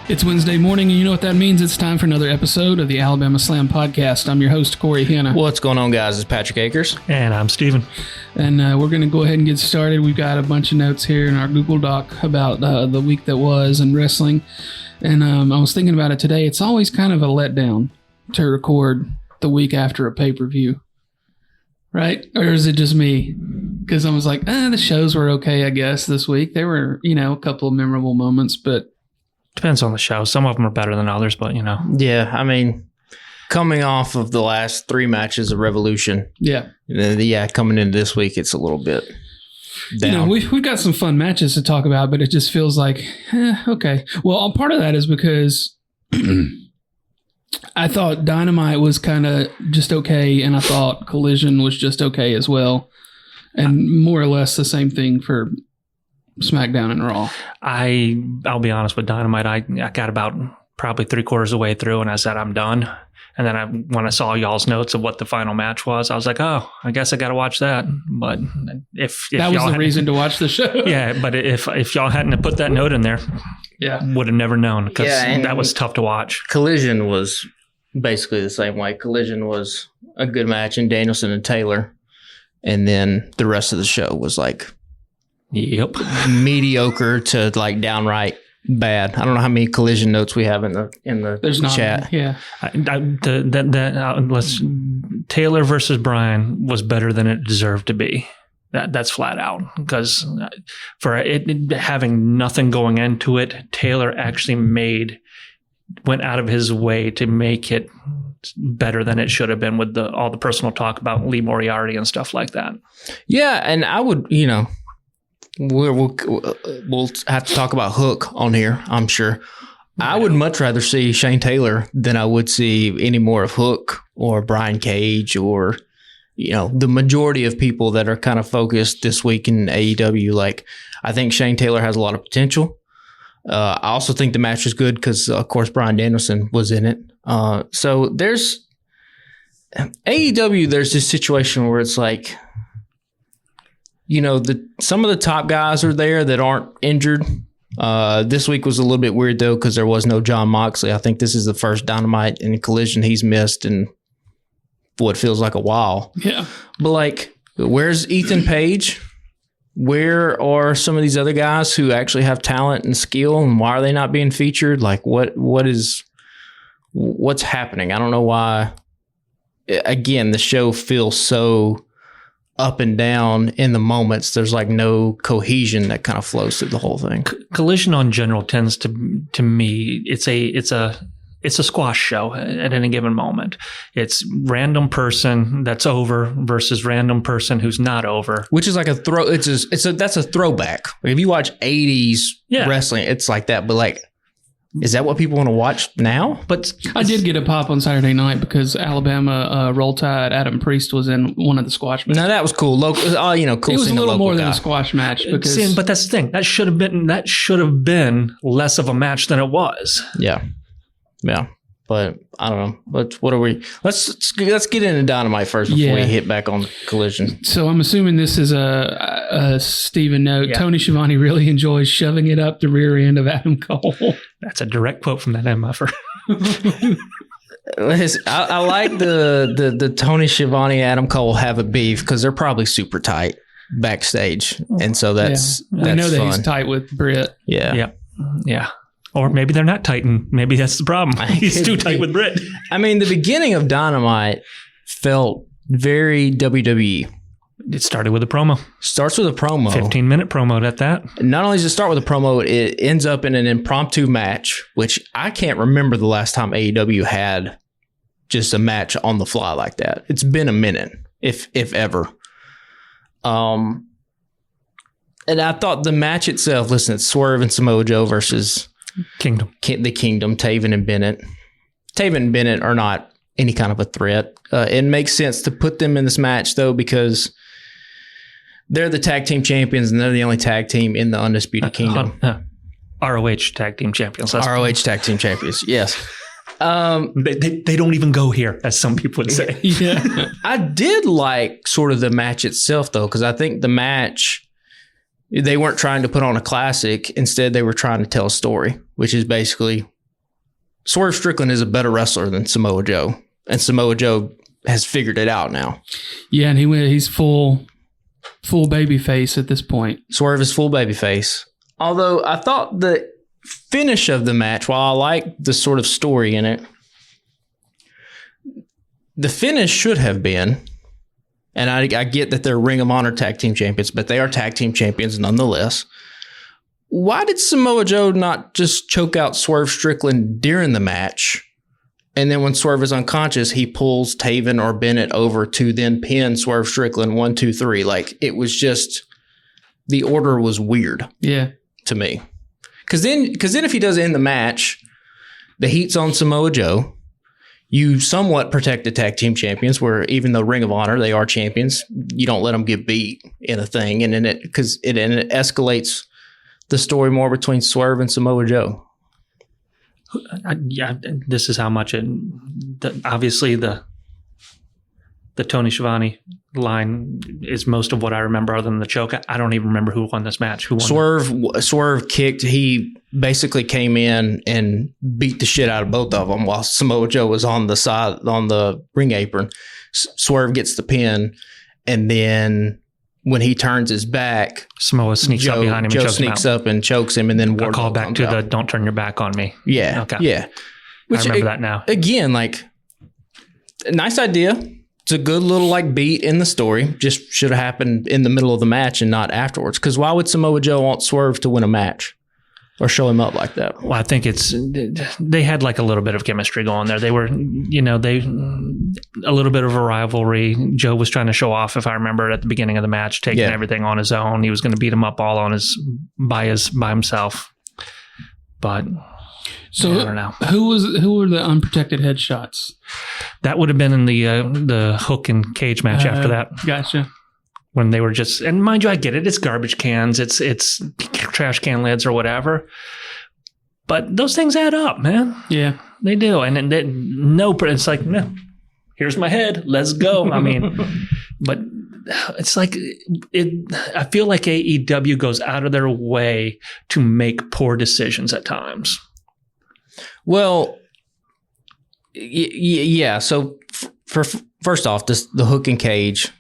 It's Wednesday morning, and you know what that means. It's time for another episode of the Alabama Slam Podcast. I'm your host, Corey Hanna. What's going on, guys? It's Patrick Akers. And I'm Steven. And we're going to go ahead and get started. We've got a bunch of notes here in our Google Doc about the week that was in wrestling. And I was thinking about it today. It's always kind of a letdown to record the week after a pay-per-view. Right? Or is it just me? Because I was like, the shows were okay, I guess, this week. There were, a couple of memorable moments, but... Depends on the show. Some of them are better than others, but, Yeah, I mean, coming off of the last 3 matches of Revolution. Yeah. Coming into this week, it's a little bit down. We've got some fun matches to talk about, but it just feels like, okay. Well, part of that is because I thought Dynamite was kind of just okay, and I thought Collision was just okay as well. And more or less the same thing for SmackDown and Raw. I'll be honest with Dynamite. I got about probably 3/4 of the way through, and I said I'm done. And then when I saw y'all's notes of what the final match was, I was like, oh, I guess I got to watch that. But if that was the reason to watch the show. Yeah, but if y'all hadn't put that note in there, would have never known, because that was tough to watch. Collision was basically the same way. Collision was a good match in Danielson and Taylor, and then the rest of the show was like. Yep. Mediocre to like downright bad. I don't know how many Collision notes we have in the There's chat. Taylor versus Bryan was better than it deserved to be. That's flat out, because for it having nothing going into it, Taylor actually went out of his way to make it better than it should have been with all the personal talk about Lee Moriarty and stuff like that. Yeah, and I would, We'll have to talk about Hook on here, I'm sure. Yeah. I would much rather see Shane Taylor than I would see any more of Hook or Brian Cage or, the majority of people that are kind of focused this week in AEW. Like, I think Shane Taylor has a lot of potential. I also think the match was good because, of course, Bryan Danielson was in it. So there's AEW, there's this situation where it's like, some of the top guys are there that aren't injured. This week was a little bit weird, though, because there was no Jon Moxley. I think this is the first Dynamite and Collision he's missed in what feels like a while. Yeah. But, where's Ethan Page? Where are some of these other guys who actually have talent and skill, and why are they not being featured? What's happening? I don't know why. Again, the show feels so up and down in the moments. There's no cohesion that kind of flows through the whole thing. Collision on general tends to me, it's a squash show at any given moment. It's random person that's over versus random person who's not over, which is like a throw. That's a throwback. If you watch 80s wrestling, it's like that. But is that what people want to watch now? But I did get a pop on Saturday night because Alabama Roll Tide Adam Priest was in one of the squash matches. Now that was cool. Cool. It was a little more than a squash match. But that's the thing. That should have been less of a match than it was. Yeah. But I don't know. What are we? Let's get into Dynamite first before we hit back on Collision. So I'm assuming this is a Steven note. Yeah. Tony Schiavone really enjoys shoving it up the rear end of Adam Cole. That's a direct quote from that MFer. I like the Tony Schiavone Adam Cole have a beef because they're probably super tight backstage, and so that's I know that fun. He's tight with Britt. Yeah. Or maybe they're not tight, and maybe that's the problem. He's too tight with Britt. I mean, the beginning of Dynamite felt very WWE. It started with a promo. Starts with a promo. 15-minute promo at that. Not only does it start with a promo, it ends up in an impromptu match, which I can't remember the last time AEW had just a match on the fly like that. It's been a minute, if ever. And I thought the match itself, listen, it's Swerve and Samoa Joe versus... The Kingdom, Taven and Bennett. Taven and Bennett are not any kind of a threat. It makes sense to put them in this match, though, because they're the tag team champions and they're the only tag team in the Undisputed Kingdom. ROH tag team champions. ROH tag team champions, yes. They don't even go here, as some people would say. Yeah. I did like sort of the match itself, though, because I think the match... They weren't trying to put on a classic. Instead, they were trying to tell a story, which is basically Swerve Strickland is a better wrestler than Samoa Joe, and Samoa Joe has figured it out now. Yeah, and he's full baby face at this point. Swerve is full baby face. Although I thought the finish of the match, while I like the sort of story in it, the finish should have been, and I get that they're Ring of Honor tag team champions, but they are tag team champions nonetheless. Why did Samoa Joe not just choke out Swerve Strickland during the match? And then when Swerve is unconscious, he pulls Taven or Bennett over to then pin Swerve Strickland 1, 2, 3. Like, it was just, the order was weird. Yeah. To me. Because then if he does end the match, the heat's on Samoa Joe. You somewhat protect the tag team champions, where even though Ring of Honor, they are champions, you don't let them get beat in a thing. And then it escalates the story more between Swerve and Samoa Joe. This is how much obviously the Tony Schiavone line is most of what I remember, other than the choke. I don't even remember who won this match. Who won? Swerve kicked. He basically came in and beat the shit out of both of them while Samoa Joe was on the side, on the ring apron. Swerve gets the pin, and then when he turns his back, Samoa sneaks up behind him. Joe and chokes sneaks him out. up and chokes him, and then I'll call back to the "Don't turn your back on me." Yeah, okay. Yeah. I remember that now. Again, like, a nice idea. It's a good little beat in the story. Just should have happened in the middle of the match and not afterwards. Because why would Samoa Joe want Swerve to win a match or show him up like that? Well, I think they had a little bit of chemistry going there. They were, a little bit of a rivalry. Joe was trying to show off, if I remember, at the beginning of the match, taking everything on his own. He was going to beat him up all by himself. But so I don't know. Who were the unprotected headshots? That would have been in the hook and cage match after that. Gotcha. When they were just, and mind you, I get it. It's garbage cans. It's trash can lids or whatever. But those things add up, man. Yeah, they do. And it's like, no, here's my head. Let's go. I mean, but it's like, I feel like AEW goes out of their way to make poor decisions at times. Well, yeah. So first off, the hook and cage.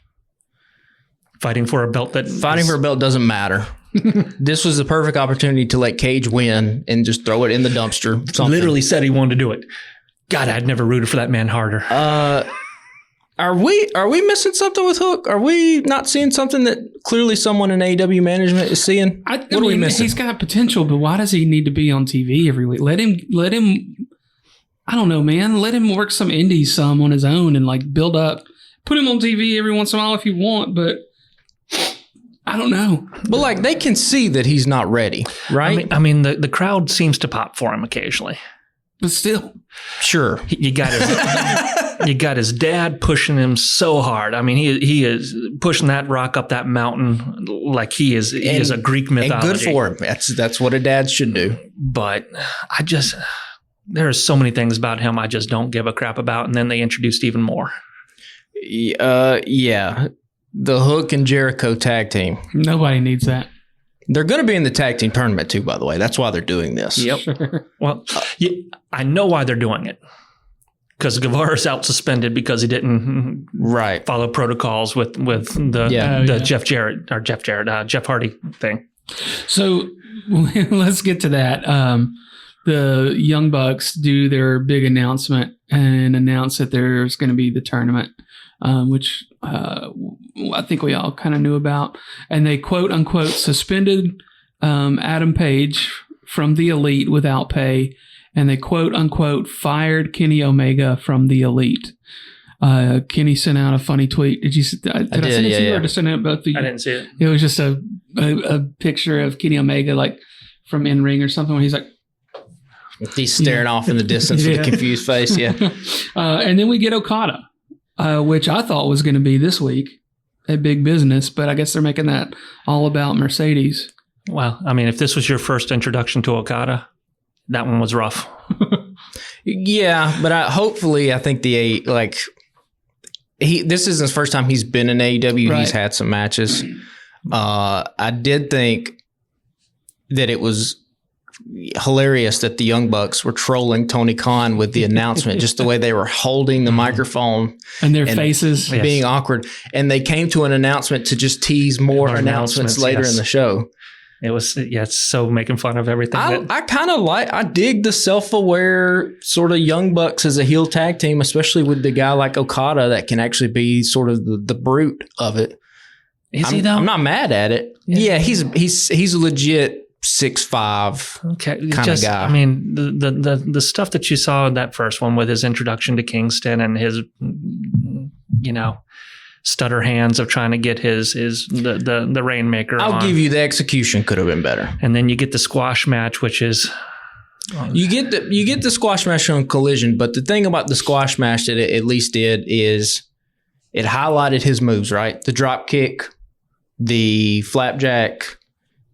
Fighting for a belt doesn't matter. This was the perfect opportunity to let Cage win and just throw it in the dumpster. Literally said he wanted to do it. God, I'd never rooted for that man harder. Are we missing something with Hook? Are we not seeing something that clearly someone in AEW management is seeing? What are we missing? He's got potential, but why does he need to be on TV every week? Let him. I don't know, man. Let him work some indies on his own and build up. Put him on TV every once in a while if you want, but I don't know. But they can see that he's not ready, right? I mean, the crowd seems to pop for him occasionally. But still. Sure. You got his dad pushing him so hard. I mean, he is pushing that rock up that mountain like he is a Greek mythology. And good for him. That's what a dad should do. But there are so many things about him I just don't give a crap about. And then they introduced even more. Yeah. The Hook and Jericho tag team. Nobody needs that. They're going to be in the tag team tournament too, by the way. That's why they're doing this. Yep. Sure. Well, I know why they're doing it. Because Guevara's out suspended because he didn't follow protocols with the Jeff Hardy thing. So let's get to that. The Young Bucks do their big announcement and announce that there's going to be the tournament, which I think we all kind of knew about. And they quote unquote suspended Adam Page from the Elite without pay. And they quote unquote fired Kenny Omega from the Elite. Kenny sent out a funny tweet. Did I send it to you or just send it both of you? I didn't see it. It was just a picture of Kenny Omega from In Ring or something where he's like, he's staring off in the distance with a confused face. Yeah. And then we get Okada, which I thought was going to be this week a big business, but I guess they're making that all about Mercedes. Well, I mean, if this was your first introduction to Okada, that one was rough. Yeah, but I think this isn't his first time he's been in AEW. Right. He's had some matches. I did think that it was hilarious that the Young Bucks were trolling Tony Khan with the announcement, just the way they were holding the microphone and their faces being awkward. And they came to an announcement to just tease more announcements later in the show. It was, it's so making fun of everything. I kind of I dig the self-aware sort of Young Bucks as a heel tag team, especially with the guy like Okada that can actually be sort of the brute of it. Is he though? I'm not mad at it. Yeah, he's a legit 6'5" kind of guy. I mean, the stuff that you saw in that first one with his introduction to Kingston and his, stutter hands of trying to get the Rainmaker. I'll give you the execution could have been better. And then you get the squash match, which is you get the squash match on Collision, but the thing about the squash match that it at least did is it highlighted his moves, right? The drop kick, the flapjack,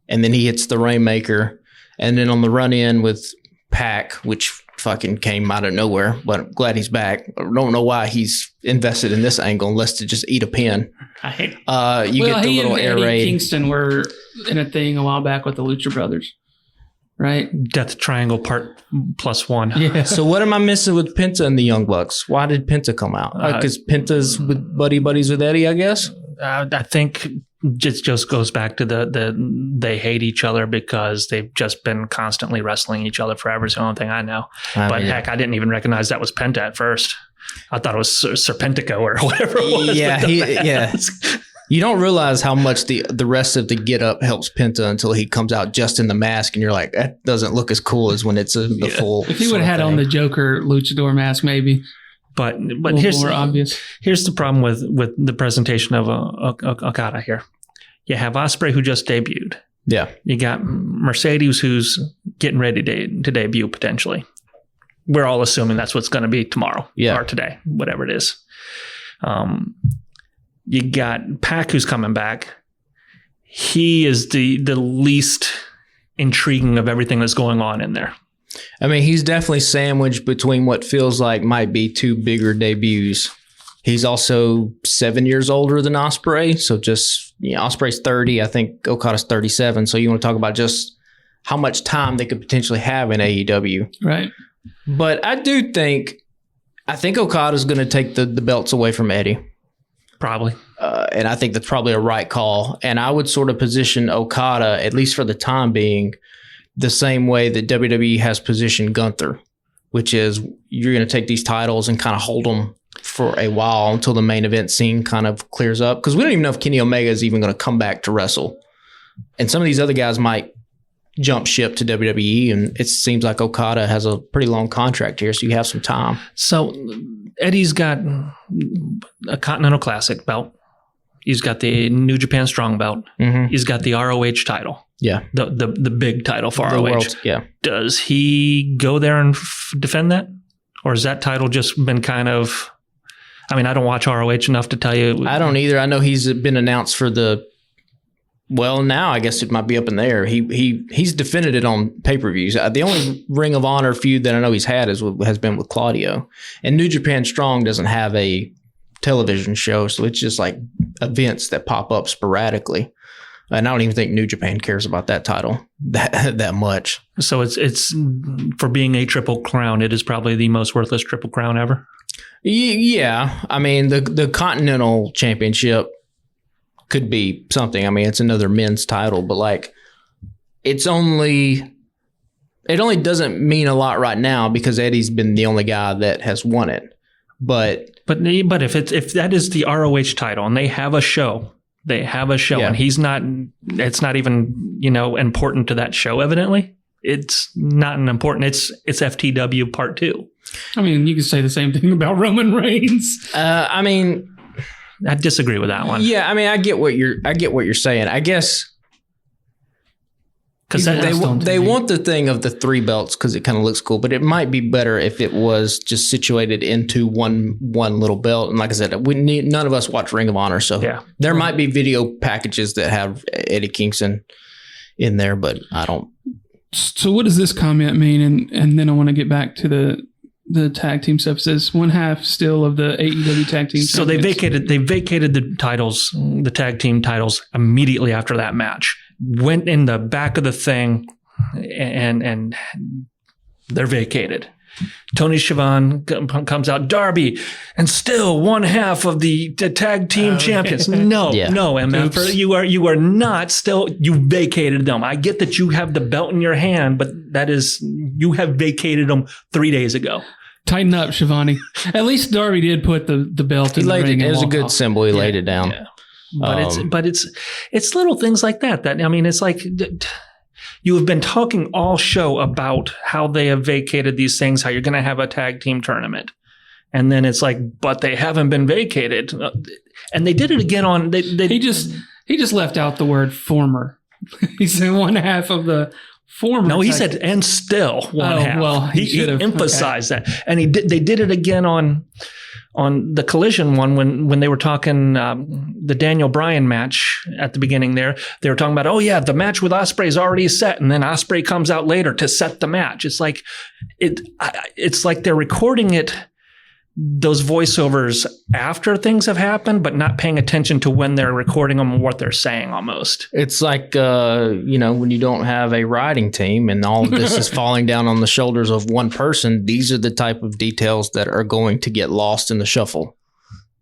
and then he hits the Rainmaker, and then on the run in with Pac, which fucking came out of nowhere, but I'm glad he's back. I don't know why he's invested in this angle unless to just eat a pin. He get the little air raid. Kingston were in a thing a while back with the Lucha Brothers, right? Death Triangle Part +1. Yeah. So what am I missing with Penta and the Young Bucks? Why did Penta come out? Because Penta's with buddies with Eddie, I guess. I think it just goes back to they hate each other because they've just been constantly wrestling each other forever. It's the only thing I know. Heck, I didn't even recognize that was Penta at first. I thought it was Serpentico or whatever it was. Yeah, You don't realize how much the rest of the get-up helps Penta until he comes out just in the mask, and you're like, that doesn't look as cool as when it's the full. If he would have had on the Joker luchador mask, maybe. But here's more obvious. Here's the problem with the presentation of Okada here. You have Ospreay who just debuted. Yeah. You got Mercedes who's getting ready to debut potentially. We're all assuming that's what's going to be tomorrow or today, whatever it is. You got Pac who's coming back. He is the least intriguing of everything that's going on in there. I mean, he's definitely sandwiched between what feels like might be two bigger debuts. He's also 7 years older than Ospreay. So just, Ospreay's 30. I think Okada's 37. So you want to talk about just how much time they could potentially have in AEW. Right. But I think Okada's going to take the belts away from Eddie. Probably. And I think that's probably a right call. And I would sort of position Okada, at least for the time being, the same way that WWE has positioned Gunther, which is you're going to take these titles and kind of hold them for a while until the main event scene kind of clears up. Because we don't even know if Kenny Omega is even going to come back to wrestle. And some of these other guys might jump ship to WWE, and it seems like Okada has a pretty long contract here, so you have some time. So Eddie's got a Continental Classic belt. He's got the New Japan Strong belt. Mm-hmm. He's got the ROH title. Yeah. The big title for ROH. World, yeah. Does he go there and defend that? Or has that title just been kind of... I mean, I don't watch ROH enough to tell you. I don't either. I know he's been announced for the... Well, now I guess it might be up in the air. He's defended it on pay-per-views. The only Ring of Honor feud that I know he's had has been with Claudio. And New Japan Strong doesn't have a television show, so it's just like events that pop up sporadically. And I don't even think New Japan cares about that title that much. So it's for being a Triple Crown, it is probably the most worthless Triple Crown ever. Yeah, I mean the Continental Championship could be something. I mean, it's another men's title, but like it only doesn't mean a lot right now because Eddie's been the only guy that has won it. But if that is the ROH title and they have a show, and he's not, it's not even, important to that show. Evidently it's not an important, it's FTW Part 2. I mean, you can say the same thing about Roman Reigns. I mean, I disagree with that one. Yeah. I mean, I get what you're saying. I guess because they want the thing of the 3 belts because it kind of looks cool, but it might be better if it was just situated into one little belt. And like I said, none of us watch Ring of Honor, so there might be video packages that have Eddie Kingston in there, but I don't. So what does this comment mean? And then I want to get back to the tag team stuff. It says 1/2 still of the AEW tag team. So they vacated the titles, the tag team titles immediately after that match. Went in the back of the thing, and they're vacated. Tony Schiavone comes out, Darby, and still one half of the tag team champions. No, MF, you are not still, you vacated them. I get that you have the belt in your hand, but that is, you have vacated them 3 days ago. Tighten up, Schiavone. At least Darby did put the belt in the ring. It was a good symbol. He laid it down. Yeah. But it's little things like that. I mean, it's like, you have been talking all show about how they have vacated these things, how you're going to have a tag team tournament. And then it's like, but they haven't been vacated. And they did it again on... He just left out the word former. He said one half of the former... No, he said, and still one half. Well, he emphasized that. And they did it again on the Collision one when they were talking the Daniel Bryan match at the beginning there. They were talking about, oh yeah, the match with Ospreay is already set, and then Ospreay comes out later to set the match. It's like it's like they're recording it, those voiceovers after things have happened, but not paying attention to when they're recording them and what they're saying almost. It's like, when you don't have a writing team and all of this is falling down on the shoulders of one person, these are the type of details that are going to get lost in the shuffle.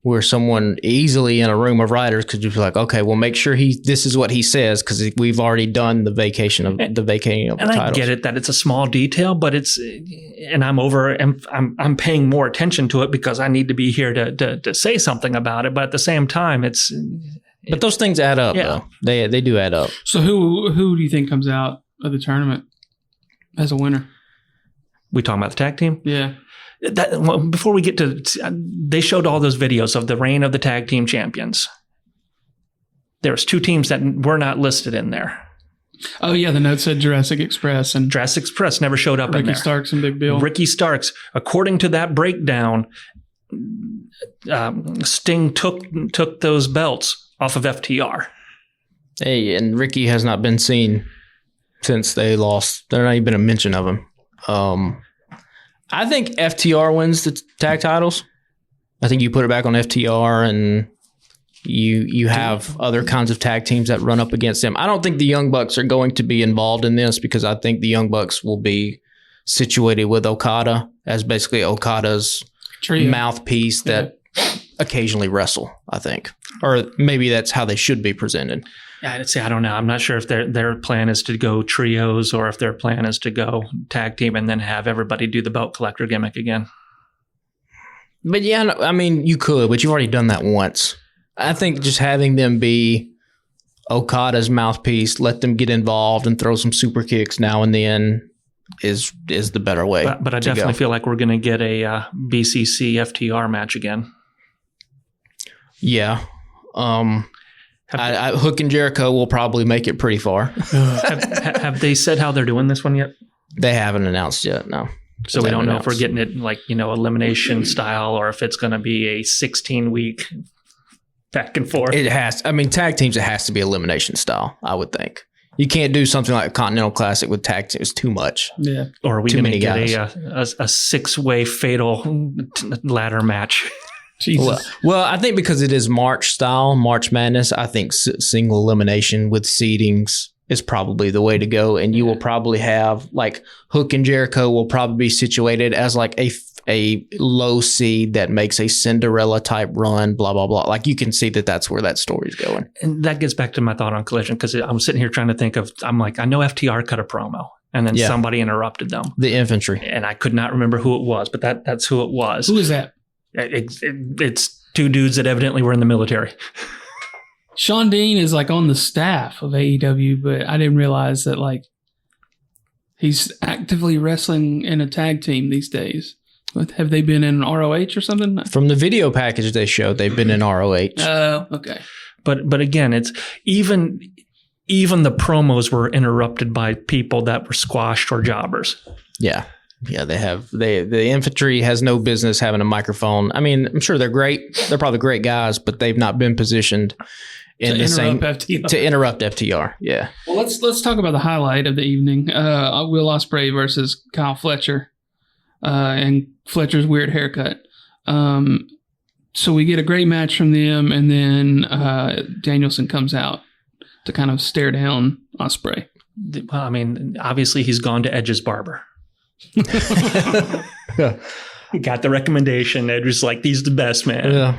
Where someone easily in a room of writers could just be like, okay, well, make sure this is what he says because we've already done the vacating of the titles. And I get it that it's a small detail, but I'm paying more attention to it because I need to be here to say something about it. But at the same time, but those things add up, though. They do add up. So who do you think comes out of the tournament as a winner? We talking about the tag team? Yeah. Before we get to, they showed all those videos of the reign of the tag team champions. There's 2 teams that were not listed in there. Oh yeah, the note said Jurassic Express, and Jurassic Express never showed up in there. Ricky Starks and Big Bill. Ricky Starks, according to that breakdown, Sting took those belts off of FTR. Hey, and Ricky has not been seen since they lost. There's not even been a mention of him. I think FTR wins the tag titles. I think you put it back on FTR and you have other kinds of tag teams that run up against them. I don't think the Young Bucks are going to be involved in this because I think the Young Bucks will be situated with Okada as basically Okada's mouthpiece that occasionally wrestle, I think. Or maybe that's how they should be presented. Yeah, I'd say I don't know. I'm not sure if their plan is to go trios or if their plan is to go tag team and then have everybody do the belt collector gimmick again. But yeah, I mean, you could, but you've already done that once. I think just having them be Okada's mouthpiece, let them get involved and throw some super kicks now and then is the better way. But I definitely feel like we're going to get a BCC FTR match again. Yeah. Hook and Jericho will probably make it pretty far. Have they said how they're doing this one yet? They haven't announced yet, no. So we don't know if we're getting it like, elimination style or if it's going to be a 16-week back and forth. It has. I mean, tag teams, it has to be elimination style, I would think. You can't do something like a Continental Classic with tag teams. It's too much. Yeah. Or are we going to get a 6-way fatal ladder match? Jesus. Well, I think because it is March style, March Madness, I think single elimination with seedings is probably the way to go. And you will probably have like Hook and Jericho will probably be situated as like a low seed that makes a Cinderella type run, blah, blah, blah. Like you can see that's where that story's going. And that gets back to my thought on Collision because I'm sitting here trying to think I know FTR cut a promo and then somebody interrupted them. The infantry. And I could not remember who it was, but that's who it was. Who is that? It's 2 dudes that evidently were in the military. Sean Dean is like on the staff of AEW, but I didn't realize that like he's actively wrestling in a tag team these days. Have they been in ROH or something? From the video package they showed, they've been in ROH. Oh, okay. But again, it's even the promos were interrupted by people that were squashed or jobbers. Yeah. Yeah, they have. The infantry has no business having a microphone. I mean, I'm sure they're great. They're probably great guys, but they've not been positioned in the same FTR. To interrupt FTR. Yeah. Well, let's talk about the highlight of the evening. Will Ospreay versus Kyle Fletcher, and Fletcher's weird haircut. So we get a great match from them, and then Danielson comes out to kind of stare down Ospreay. Well, I mean, obviously he's gone to Edge's barber. He got the recommendation. Edge was like, "These are the best, man." Yeah.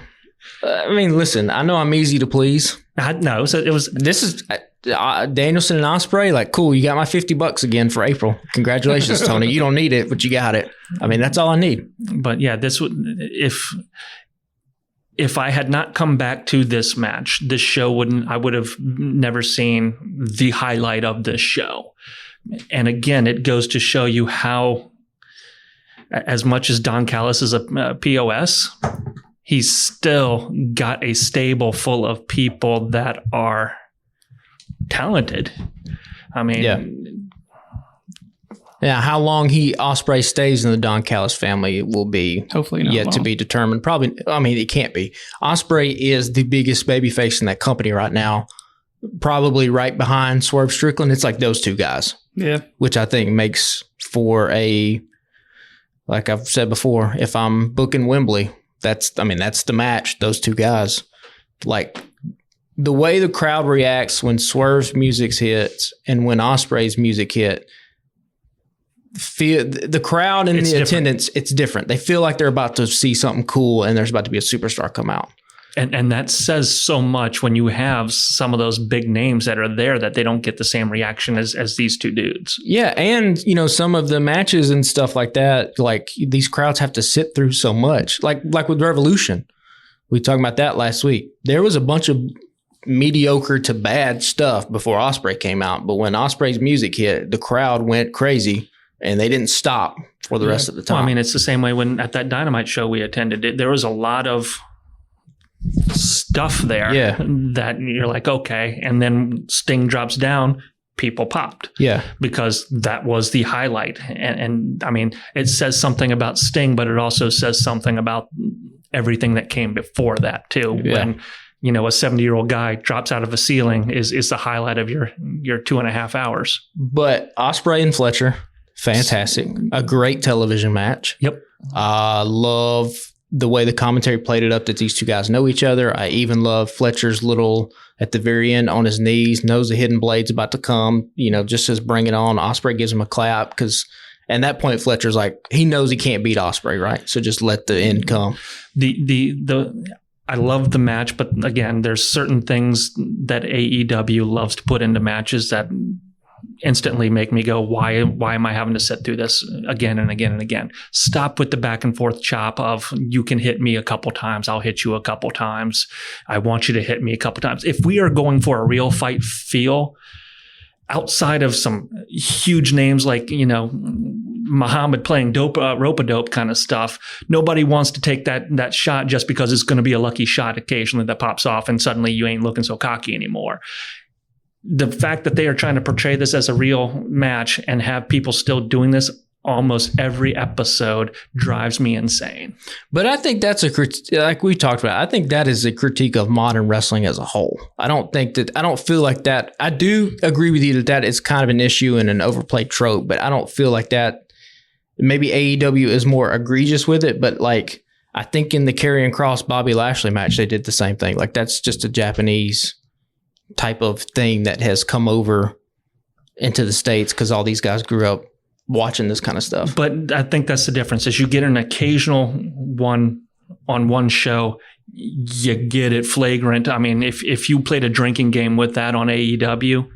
I mean, listen, I know I'm easy to please. No, so it was. This is Danielson and Ospreay. Like, cool, you got my $50 again for April. Congratulations, Tony. You don't need it, but you got it. I mean, that's all I need. But yeah, this would if I had not come back to this match, this show I would have never seen the highlight of this show. And again, it goes to show you how, as much as Don Callis is a POS, he's still got a stable full of people that are talented. I mean, yeah. How long Ospreay stays in the Don Callis family will be hopefully not yet long. to be determined. Probably, I mean, it can't be. Ospreay is the biggest babyface in that company right now. Probably right behind Swerve Strickland. It's like those two guys. Yeah, which I think makes for like I've said before, if I'm booking Wembley, that's the match. Those two guys, like the way the crowd reacts when Swerve's music hits and when Ospreay's music hit. The crowd and the attendance, it's different. They feel like they're about to see something cool and there's about to be a superstar come out. And that says so much when you have some of those big names that are there that they don't get the same reaction as these two dudes. Yeah, and some of the matches and stuff like that, like these crowds have to sit through so much. Like with Revolution, we talked about that last week. There was a bunch of mediocre to bad stuff before Ospreay came out, but when Ospreay's music hit, the crowd went crazy and they didn't stop for the rest of the time. Well, I mean, it's the same way when at that Dynamite show we attended, there was a lot of stuff there that you're like, okay. And then Sting drops down, people popped. Yeah. Because that was the highlight. And I mean, it says something about Sting, but it also says something about everything that came before that too. Yeah. When, a 70-year-old guy drops out of a ceiling is the highlight of your 2.5 hours. But Ospreay and Fletcher, fantastic. A great television match. Yep. I love the way the commentary played it up that these two guys know each other. I even love Fletcher's little, at the very end, on his knees, knows the hidden blade's about to come, just says bring it on. Ospreay gives him a clap because at that point, Fletcher's like, he knows he can't beat Ospreay, right? So just let the end come. I love the match, but again, there's certain things that AEW loves to put into matches that instantly make me go, why am I having to sit through this again and again and again? Stop with the back and forth chop of you can hit me a couple times, I'll hit you a couple times. I want you to hit me a couple times. If we are going for a real fight feel, outside of some huge names like, Muhammad playing rope-a-dope kind of stuff, nobody wants to take that shot just because it's going to be a lucky shot occasionally that pops off and suddenly you ain't looking so cocky anymore. The fact that they are trying to portray this as a real match and have people still doing this almost every episode drives me insane. But I think that's like we talked about, I think that is a critique of modern wrestling as a whole. I don't feel like that. I do agree with you that is kind of an issue and an overplayed trope, but I don't feel like that. Maybe AEW is more egregious with it, but like I think in the Karrion Kross Bobby Lashley match, they did the same thing. Like that's just a Japanese type of thing that has come over into the States because all these guys grew up watching this kind of stuff. But I think that's the difference is you get an occasional one on one show, you get it flagrant. I mean, if you played a drinking game with that on AEW,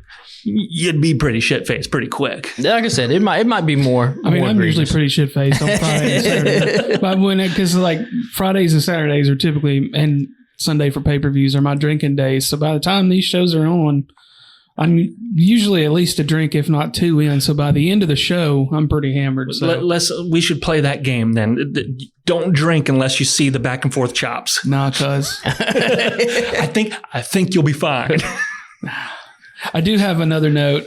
you'd be pretty shit-faced pretty quick. Like I said, it might be more. I mean, more I'm egregious. usually pretty shit-faced on Friday and Saturday. But because like Fridays and Saturdays are typically, and Sunday for pay-per-views are my drinking days. So by the time these shows are on, I'm usually at least a drink, if not two in. So by the end of the show, I'm pretty hammered. So we should play that game then. Don't drink unless you see the back and forth chops. Nah, cuz. I think you'll be fine. I do have another note.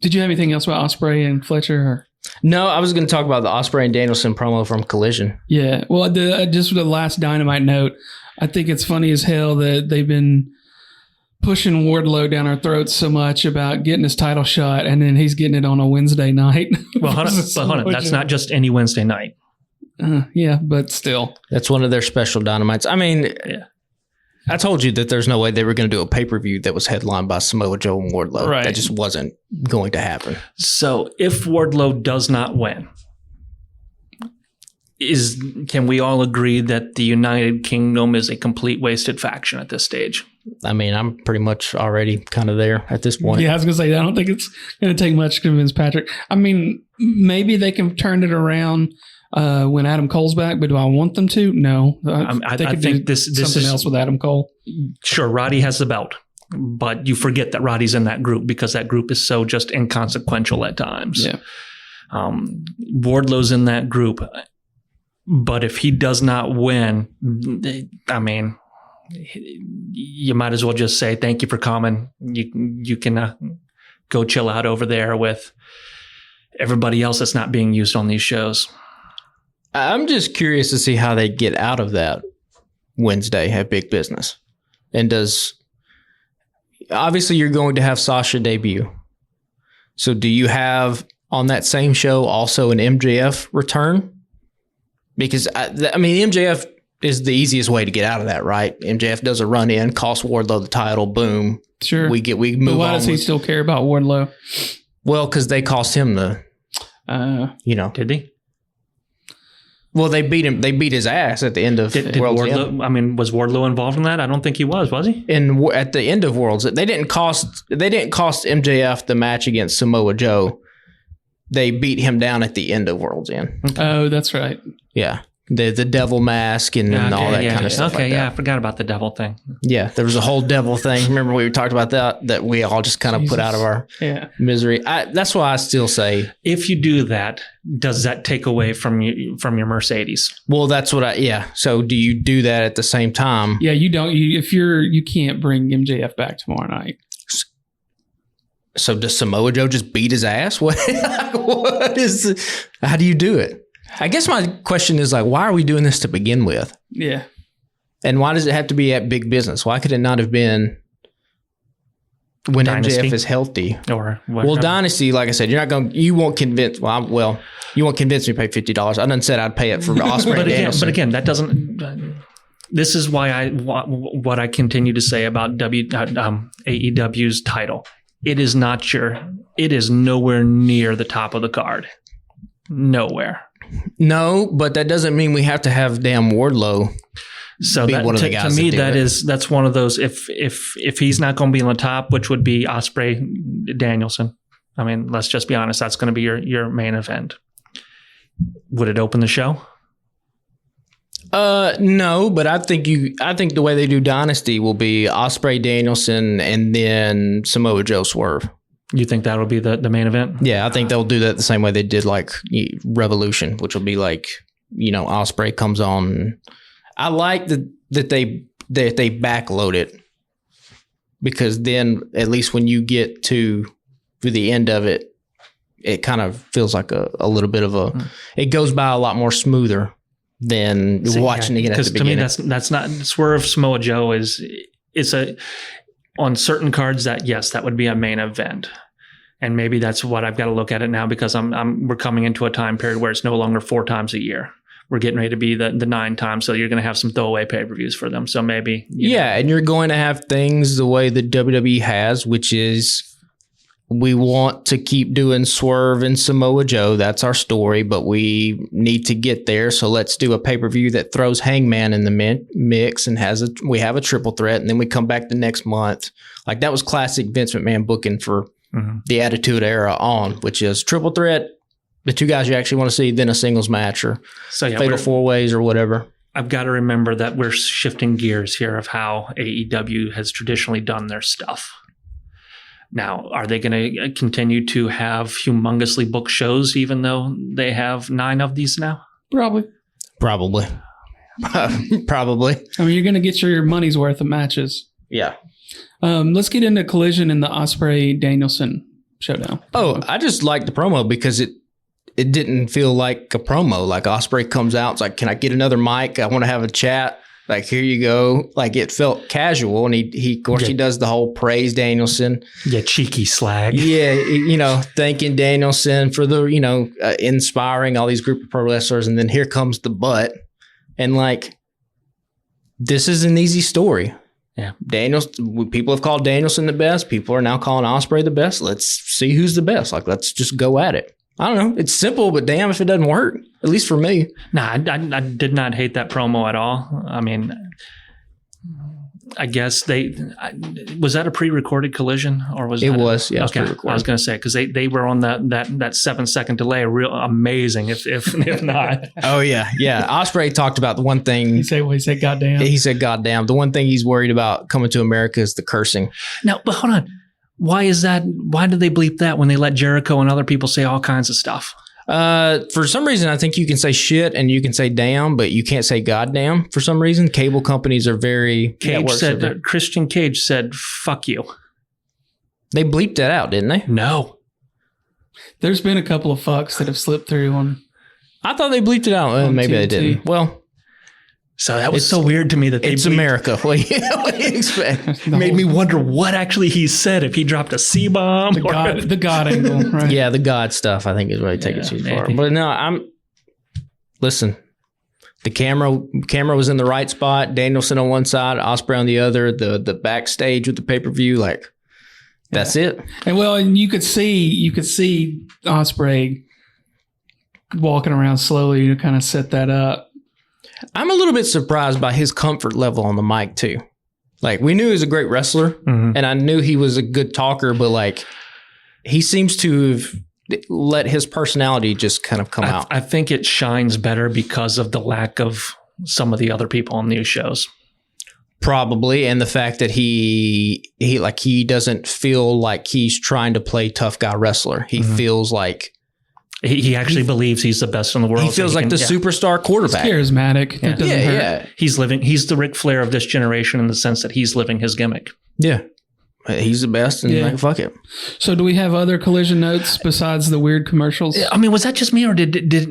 Did you have anything else about Ospreay and Fletcher? Or? No, I was going to talk about the Ospreay and Danielson promo from Collision. Yeah. Well, just for the last Dynamite note, I think it's funny as hell that they've been pushing Wardlow down our throats so much about getting his title shot, and then he's getting it on a Wednesday night. Well, hold on. That's not just any Wednesday night. Yeah, but still. That's one of their special Dynamites. I mean, yeah. I told you that there's no way they were going to do a pay-per-view that was headlined by Samoa Joe and Wardlow. Right. That just wasn't going to happen. So if Wardlow does not win, can we all agree that the United Kingdom is a complete wasted faction at this stage? I mean, I'm pretty much already kind of there at this point. Yeah, I was going to say, I don't think it's going to take much to convince Patrick. I mean, maybe they can turn it around when Adam Cole's back, but do I want them to? No. I think this something is else with Adam Cole. Sure, Roddy has the belt, but you forget that Roddy's in that group because that group is so just inconsequential at times. Yeah. Wardlow's in that group, but if he does not win, I mean, you might as well just say thank you for coming. You can go chill out over there with everybody else that's not being used on these shows. I'm just curious to see how they get out of that Wednesday at Big Business. And obviously you're going to have Sasha debut. So do you have on that same show also an MJF return? Because I mean, MJF is the easiest way to get out of that, right? MJF does a run in, costs Wardlow the title, boom. Sure. We move on. But why does he still care about Wardlow? Well, because they cost him the, Did they? Well, they beat him. They beat his ass at the end of World's End. Wardlow, I mean, was Wardlow involved in that? I don't think he was he? And at the end of Worlds, they didn't cost MJF the match against Samoa Joe. They beat him down at the end of World's End. Okay. Oh, that's right. Yeah. The devil mask and all that kind of stuff. Okay, like that. I forgot about the devil thing. Yeah, there was a whole devil thing. Remember we talked about that we all just kind of put out of our misery. That's why I still say, if you do that, does that take away from your Mercedes? Well, that's what So do you do that at the same time? Yeah, you don't. You can't bring MJF back tomorrow night. So does Samoa Joe just beat his ass? What is? How do you do it? I guess my question is why are we doing this to begin with? Yeah. And why does it have to be at Big Business? Why could it not have been when Dynasty? MJF is healthy? Or whatever. Well, Dynasty, like I said, you won't convince me to pay $50. I done said I'd pay it for Ospreay. But again, that doesn't. This is why what I continue to say about AEW's title. It is nowhere near the top of the card. Nowhere. No, but that doesn't mean we have to have damn Wardlow. So be one of the guys to me, that that's one of those. If he's not going to be on the top, which would be Ospreay Danielson. I mean, let's just be honest. That's going to be your main event. Would it open the show? No, but I think the way they do Dynasty will be Ospreay Danielson and then Samoa Joe Swerve. You think that'll be the main event? Yeah, I think they'll do that the same way they did Revolution, which will be Ospreay comes on. I like that they backload it, because then at least when you get to the end of it, it kind of feels like a little bit of it goes by a lot more smoother than watching it at the beginning. Because to me, that's not Swerve Samoa Joe is on certain cards that would be a main event. And maybe that's what I've got to look at it now, because we're coming into a time period where it's no longer 4 times a year. We're getting ready to be the 9 times. So you're going to have some throwaway pay-per-views for them. So maybe. And you're going to have things the way the WWE has, which is we want to keep doing Swerve and Samoa Joe. That's our story, but we need to get there. So let's do a pay-per-view that throws Hangman in the mix and we have a triple threat, and then we come back the next month. Like that was classic Vince McMahon booking for the Attitude Era on, which is triple threat, the 2 guys you actually want to see, then a singles match or fatal 4-ways or whatever. I've got to remember that we're shifting gears here of how AEW has traditionally done their stuff. Now, are they going to continue to have humongously booked shows, even though they have 9 of these now? Probably. Probably. I mean, you're going to get your money's worth of matches. Yeah. Let's get into Collision in the Ospreay Danielson showdown. Oh, I just liked the promo because it didn't feel like a promo. Like Ospreay comes out, it's like, can I get another mic? I want to have a chat. Like, here you go. Like, it felt casual. And he of course, he does the whole praise Danielson. Yeah, cheeky slag. Yeah, thanking Danielson for the, inspiring all these group of pro wrestlers. And then here comes the butt. And, this is an easy story. Yeah. People have called Danielson the best. People are now calling Ospreay the best. Let's see who's the best. Like, let's just go at it. I don't know. It's simple, but damn if it doesn't work. At least for me. Nah, I did not hate that promo at all. I mean, I guess was that a pre-recorded collision or was it that was yeah, okay. I was going to say because they were on that 7-second delay, real amazing. If not, oh yeah. Ospreay talked about the one thing He said goddamn. He said goddamn. The one thing he's worried about coming to America is the cursing. Now, but hold on. Why is that? Why did they bleep that when they let Jericho and other people say all kinds of stuff? For some reason, I think you can say shit and you can say damn, but you can't say goddamn for some reason. Cable companies are very... Christian Cage said, fuck you. They bleeped that out, didn't they? No. There's been a couple of fucks that have slipped through on... I thought they bleeped it out. Well, maybe they didn't. Well... So that was so weird to me that it's America. What do you expect? Made me wonder what actually he said, if he dropped a C-bomb. The God angle, right? Yeah, the God stuff, I think, is really taking too far. But no, listen, the camera was in the right spot. Danielson on one side, Ospreay on the other, the backstage with the pay-per-view, like, that's it. And you could see Ospreay walking around slowly to kind of set that up. I'm a little bit surprised by his comfort level on the mic too. Like, we knew he was a great wrestler, and I knew he was a good talker, but like, he seems to have let his personality just kind of come out. I think it shines better because of the lack of some of the other people on these shows. Probably, and the fact that he doesn't feel like he's trying to play tough guy wrestler. He feels like he actually believes he's the best in the world. He feels like the superstar quarterback. It's charismatic. That doesn't hurt. He's the Ric Flair of this generation in the sense that he's living his gimmick. Yeah. He's the best, and like, fuck it. So do we have other collision notes besides the weird commercials? I mean, was that just me, or did it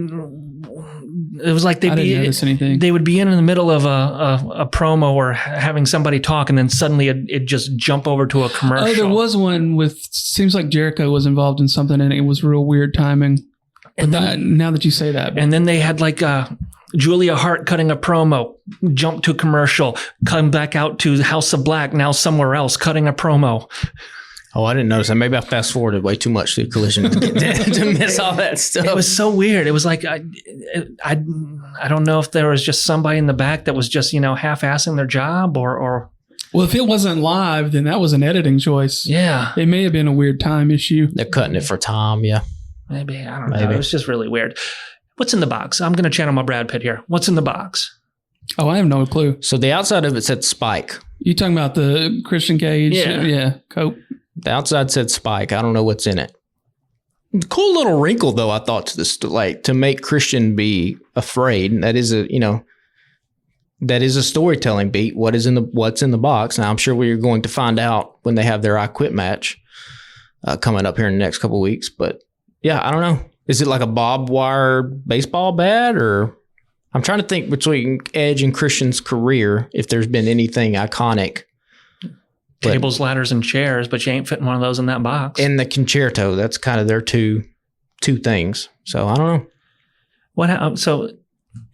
was like I didn't notice anything. They would be in the middle of a promo or having somebody talk, and then suddenly it just jump over to a commercial. Oh, there was one with, seems like Jericho was involved in something, and it was real weird timing. And now that you say that. And then they had like Julia Hart cutting a promo, jump to commercial, come back out to House of Black, now somewhere else, cutting a promo. Oh, I didn't notice that. Maybe I fast forwarded way too much through Collision to miss all that stuff. It was so weird. It was like, I don't know if there was just somebody in the back that was just, half-assing their job or... Well, if it wasn't live, then that was an editing choice. Yeah. It may have been a weird time issue. They're cutting it for time, yeah. Maybe. I don't know. It was just really weird. What's in the box? I'm going to channel my Brad Pitt here. What's in the box? Oh, I have no clue. So the outside of it said Spike. You talking about the Christian Cage? Yeah. Cope. The outside said Spike. I don't know what's in it. Cool little wrinkle, though, I thought, to this, like, to make Christian be afraid. That is a storytelling beat. What's in the box? Now, I'm sure we're going to find out when they have their I Quit match coming up here in the next couple of weeks. But yeah, I don't know. Is it like a barbed wire baseball bat, or I'm trying to think between Edge and Christian's career if there's been anything iconic. Tables, ladders, and chairs, but you ain't fitting one of those in that box. And the concerto, that's kind of their two things. So I don't know. So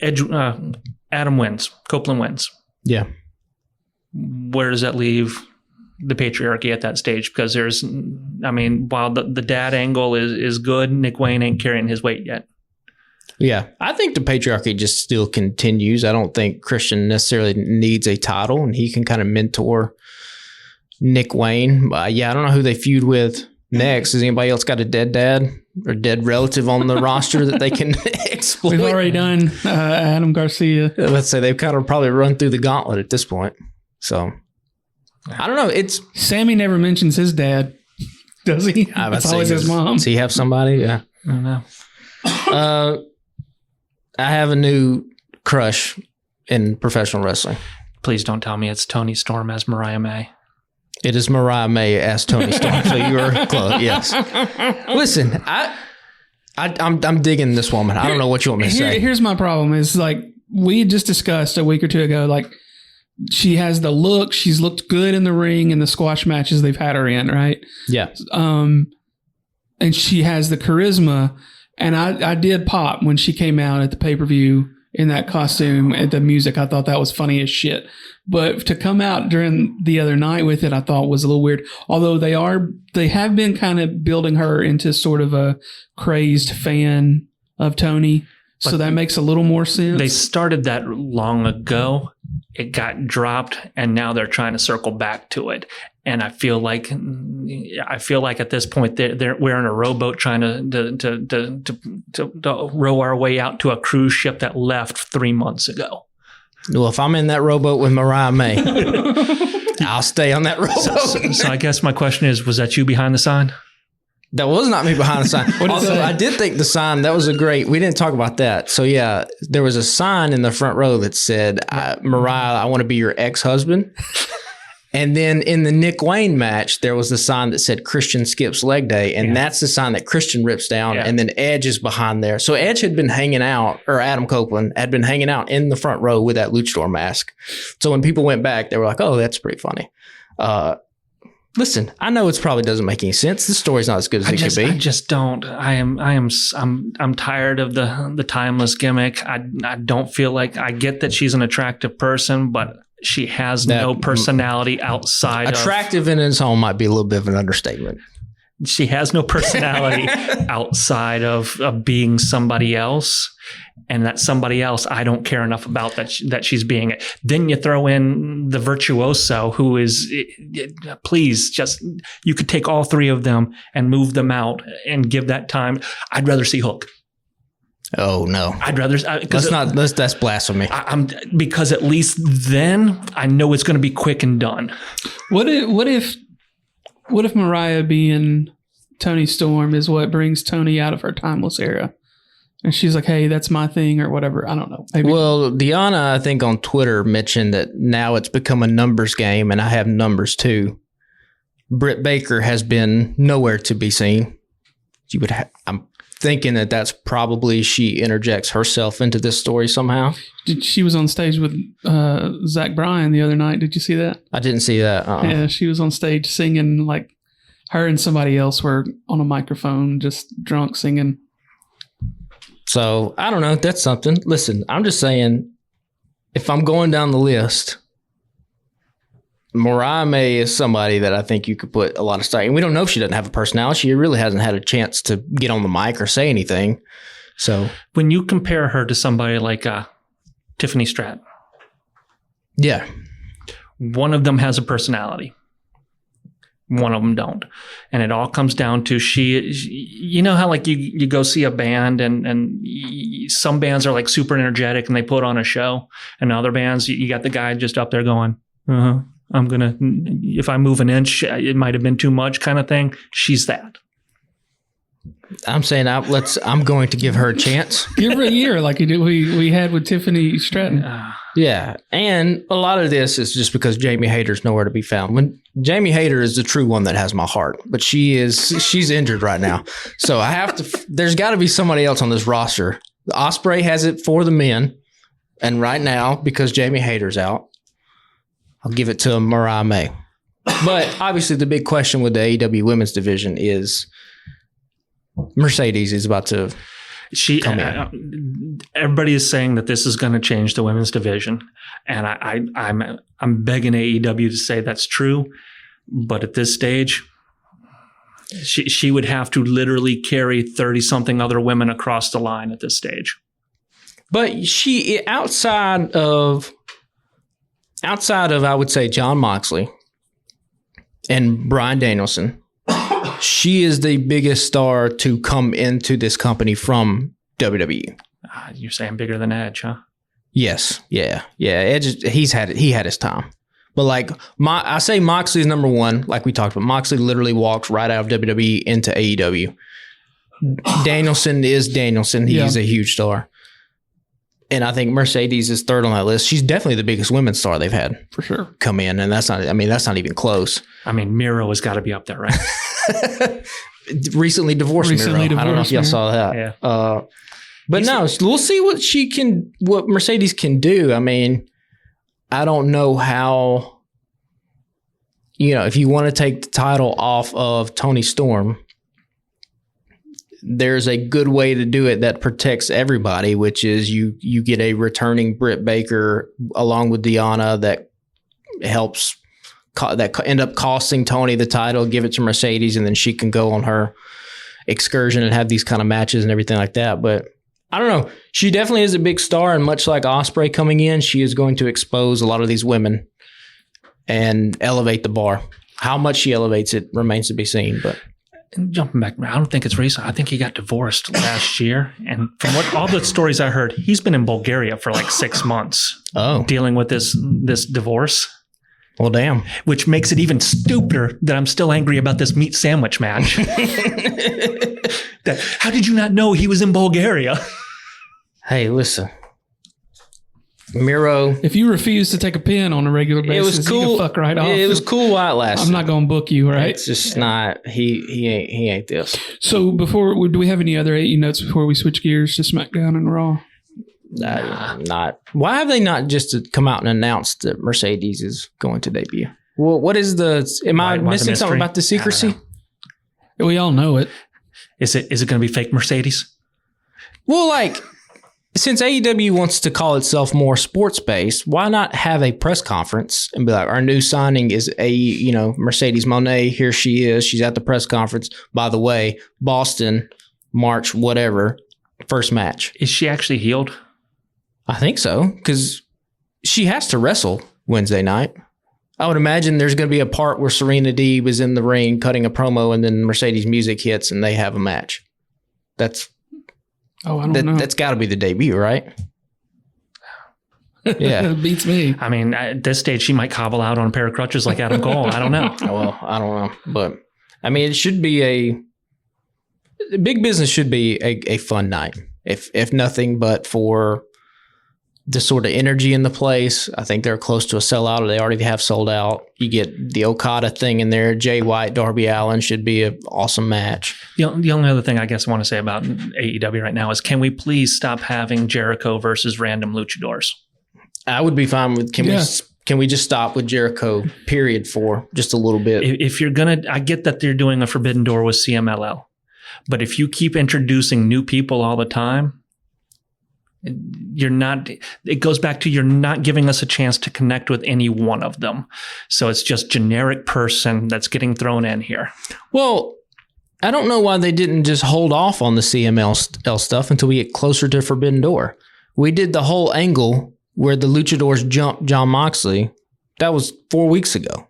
Edge, Adam wins. Copeland wins. Yeah. Where does that leave the patriarchy at that stage? Because while the dad angle is good, Nick Wayne ain't carrying his weight yet. Yeah. I think the patriarchy just still continues. I don't think Christian necessarily needs a title, and he can kind of mentor Nick Wayne. I don't know who they feud with next. Has anybody else got a dead dad or dead relative on the roster that they can exploit? We've already done Adam Garcia. Let's say they've kind of probably run through the gauntlet at this point. So I don't know. Sammy never mentions his dad, does he? It's always his mom. Does he have somebody? Yeah. I don't know. I have a new crush in professional wrestling. Please don't tell me it's Toni Storm as Mariah May. It is Mariah May as Toni Storm. So you were close. Yes. Listen, I'm digging this woman. I don't know what you want me to say. Here's my problem. Is like we had just discussed a week or two ago. Like she has the look. She's looked good in the ring in the squash matches they've had her in, right? Yeah. And she has the charisma. And I did pop when she came out at the pay-per-view in that costume at the music. I thought that was funny as shit. But to come out during the other night with it, I thought was a little weird. Although they have been kind of building her into sort of a crazed fan of Tony. But so that makes a little more sense. They started that long ago. It got dropped, and now they're trying to circle back to it. And I feel like at this point we're in a rowboat trying to row our way out to a cruise ship that left 3 months ago. Well, if I'm in that rowboat with Mariah May, I'll stay on that rowboat. So I guess my question is, was that you behind the sign? That was not me behind the sign. Although I did think the sign, that was we didn't talk about that. So yeah, there was a sign in the front row that said, Mariah, I want to be your ex-husband. And then in the Nick Wayne match, there was the sign that said Christian skips leg day. And that's the sign that Christian rips down. Yeah. And then Edge is behind there. So Edge had been hanging out, or Adam Copeland had been hanging out in the front row with that luchador mask. So when people went back, they were like, oh, that's pretty funny. Listen, I know it probably doesn't make any sense. This story's not as good as it could be. I just don't. I'm tired of the timeless gimmick. I don't feel like I get that she's an attractive person, but she has no personality outside attractive in its own might be a little bit of an understatement. She has no personality outside of being somebody else. And that somebody else, I don't care enough about that she's being it. Then you throw in the virtuoso who is, please, just, you could take all three of them and move them out and give that time. I'd rather see Hook. Oh, no. I'd rather... That's blasphemy. Because at least then I know it's going to be quick and done. What if Mariah being Toni Storm is what brings Toni out of her timeless era? And she's like, hey, that's my thing or whatever. I don't know. Maybe. Well, Deanna, I think on Twitter mentioned that now it's become a numbers game, and I have numbers too. Britt Baker has been nowhere to be seen. I'm thinking that that's probably she interjects herself into this story somehow. She was on stage with Zach Bryan the other night. Did you see that? I didn't see that. Yeah, she was on stage singing, like her and somebody else were on a microphone just drunk singing. So, I don't know. That's something. Listen, I'm just saying, if I'm going down the list, Mariah May is somebody that I think you could put a lot of stock in. We don't know if she doesn't have a personality. She really hasn't had a chance to get on the mic or say anything. So, when you compare her to somebody like Tiffany Stratton, yeah, one of them has a personality. One of them don't. And it all comes down to you know how like you go see a band and some bands are like super energetic and they put on a show, and other bands, you got the guy just up there going, I'm going to, if I move an inch, it might have been too much kind of thing. She's that. I'm saying I'm going to give her a chance. Give her a year like we had with Tiffany Stratton. Yeah. And a lot of this is just because Jamie Hayter's nowhere to be found. When Jamie Hayter is the true one that has my heart, but she's injured right now. So there's got to be somebody else on this roster. Ospreay has it for the men. And right now, because Jamie Hayter's out, I'll give it to Mariah May. But obviously the big question with the AEW women's division is Mercedes is about to come in. Everybody is saying that this is going to change the women's division, and I'm begging AEW to say that's true. But at this stage, she would have to literally carry 30-something other women across the line at this stage. But she outside of I would say Jon Moxley and Bryan Danielson, she is the biggest star to come into this company from WWE. You're saying bigger than Edge, huh? Yes. Yeah. Edge, he had his time. But like, I say Moxley's number one, like we talked about. Moxley literally walked right out of WWE into AEW. Danielson is Danielson. He's a huge star. And I think Mercedes is third on that list. She's definitely the biggest women's star they've had. For sure. Come in. And that's not even close. I mean, Miro has got to be up there, right? Recently divorced Miro. I don't know if y'all saw that. Yeah. But we'll see what Mercedes can do. I mean, I don't know how, if you want to take the title off of Toni Storm, there's a good way to do it that protects everybody, which is you get a returning Britt Baker along with Deonna that helps that end up costing Tony the title, give it to Mercedes, and then she can go on her excursion and have these kind of matches and everything like that. But I don't know. She definitely is a big star, and much like Ospreay coming in, she is going to expose a lot of these women and elevate the bar. How much she elevates it remains to be seen. But jumping back, I don't think it's recent. I think he got divorced last year, and from what all the stories I heard, he's been in Bulgaria for like 6 months. Dealing with this divorce. Well, damn. Which makes it even stupider that I'm still angry about this meat sandwich match. How did you not know he was in Bulgaria? Hey, listen. Miro. If you refuse to take a pin on a regular basis, it was cool. You can fuck right off. It was cool while it lasted. I'm not going to book you, right? It's just not. He ain't this. So do we have any other AE notes before we switch gears to SmackDown and Raw? Not. Why have they not just come out and announced that Mercedes is going to debut? Well, what is am I missing something about the secrecy? We all know it. Is it going to be fake Mercedes? Well, like, since AEW wants to call itself more sports based, why not have a press conference and be like, our new signing is Mercedes Moné. Here she is. She's at the press conference. By the way, Boston, March, whatever, first match. Is she actually healed? I think so, because she has to wrestle Wednesday night. I would imagine there's going to be a part where Serena D was in the ring cutting a promo, and then Mercedes music hits and they have a match. I don't know. That's got to be the debut, right? Yeah. It beats me. I mean, at this stage, she might cobble out on a pair of crutches like Adam Cole. I don't know. Well, I don't know. But, I mean, it should be big business should be a fun night, if nothing but for the sort of energy in the place. I think they're close to a sellout, or they already have sold out. You get the Okada thing in there. Jay White, Darby Allin should be an awesome match. The only other thing I guess I want to say about AEW right now is, can we please stop having Jericho versus random luchadors? I would be fine with, can we just stop with Jericho, period, for just a little bit? If you're going to, I get that they're doing a Forbidden Door with CMLL, but if you keep introducing new people all the time, it goes back to, you're not giving us a chance to connect with any one of them. So it's just generic person that's getting thrown in here. Well, I don't know why they didn't just hold off on the CMLL stuff until we get closer to Forbidden Door. We did the whole angle where the luchadors jumped Jon Moxley. That was 4 weeks ago.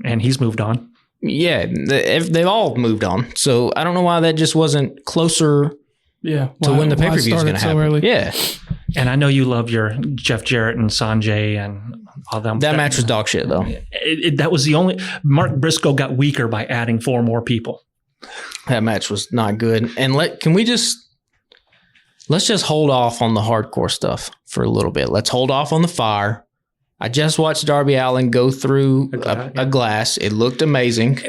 And he's moved on. Yeah, they've all moved on. So I don't know why that just wasn't closer. Yeah, to when the pay-per-view is going to happen. Early. Yeah. And I know you love your Jeff Jarrett and Sanjay and all them. That match was dog shit, though. That was the only... Mark Briscoe got weaker by adding 4 more people. That match was not good. And let's just hold off on the hardcore stuff for a little bit. Let's hold off on the fire. I just watched Darby Allin go through a glass. It looked amazing.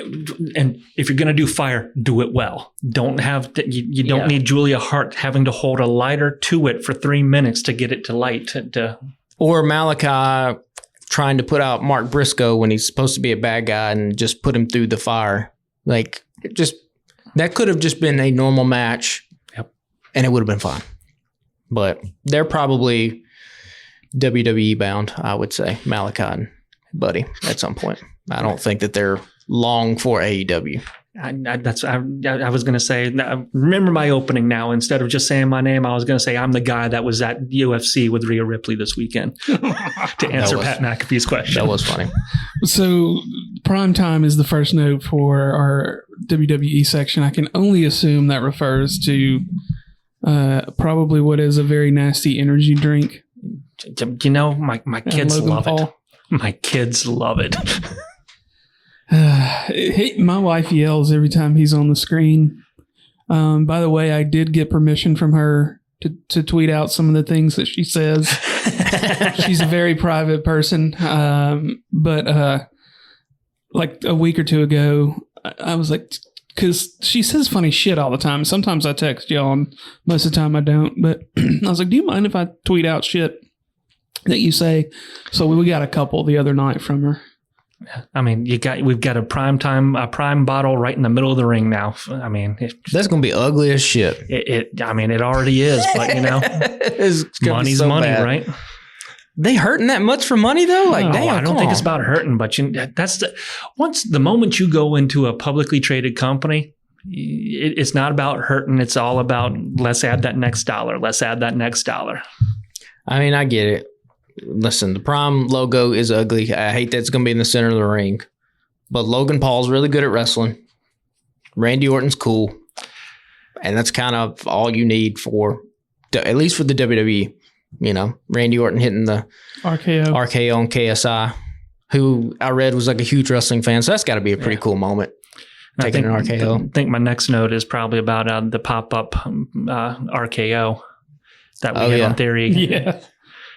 And if you're going to do fire, do it well. Don't have you don't need Julia Hart having to hold a lighter to it for 3 minutes to get it to light. Or Malachi trying to put out Mark Briscoe when he's supposed to be a bad guy and just put him through the fire. Like, that could have just been a normal match. Yep. And it would have been fine. But they're probably WWE bound, I would say, Malachi and Buddy, at some point. I don't think that they're long for AEW. I was going to say, remember my opening now. Instead of just saying my name, I was going to say I'm the guy that was at UFC with Rhea Ripley this weekend to answer Pat McAfee's question. That was funny. So prime time is the first note for our WWE section. I can only assume that refers to probably what is a very nasty energy drink. You know, my kids love it. My kids love it. My wife yells every time he's on the screen. By the way, I did get permission from her to tweet out some of the things that she says. She's a very private person. But like a week or two ago, I was like, because she says funny shit all the time. Sometimes I text y'all, and most of the time I don't. But I was like, do you mind if I tweet out shit that you say? So we got a couple the other night from her. I mean, we've got a prime bottle right in the middle of the ring now. I mean, that's gonna be ugly as shit. It already is, but money's money, bad. Right? They hurting that much for money though? Like, damn, I don't think it's about hurting, but that's the moment you go into a publicly traded company, it's not about hurting. It's all about let's add that next dollar. Let's add that next dollar. I mean, I get it. Listen, the Prime logo is ugly. I hate that it's going to be in the center of the ring. But Logan Paul's really good at wrestling. Randy Orton's cool. And that's kind of all you need for, at least for the WWE. You know, Randy Orton hitting the RKO on KSI, who I read was like a huge wrestling fan. So that's got to be a pretty cool moment. Taking an RKO. I think my next note is probably about the pop-up RKO that we had on Theory. Yeah.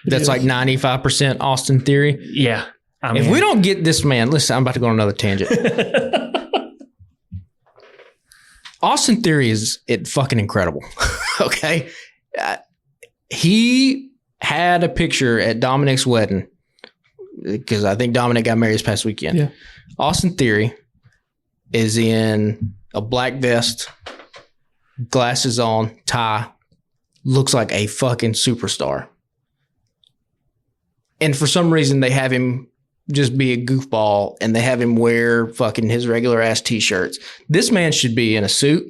That's like 95% Austin Theory. Yeah. I mean, if we don't get this man, listen, I'm about to go on another tangent. Austin Theory is fucking incredible. Okay. He had a picture at Dominic's wedding because I think Dominic got married this past weekend. Yeah. Austin Theory is in a black vest, glasses on, tie, looks like a fucking superstar. And for some reason, they have him just be a goofball and they have him wear fucking his regular ass t-shirts. This man should be in a suit.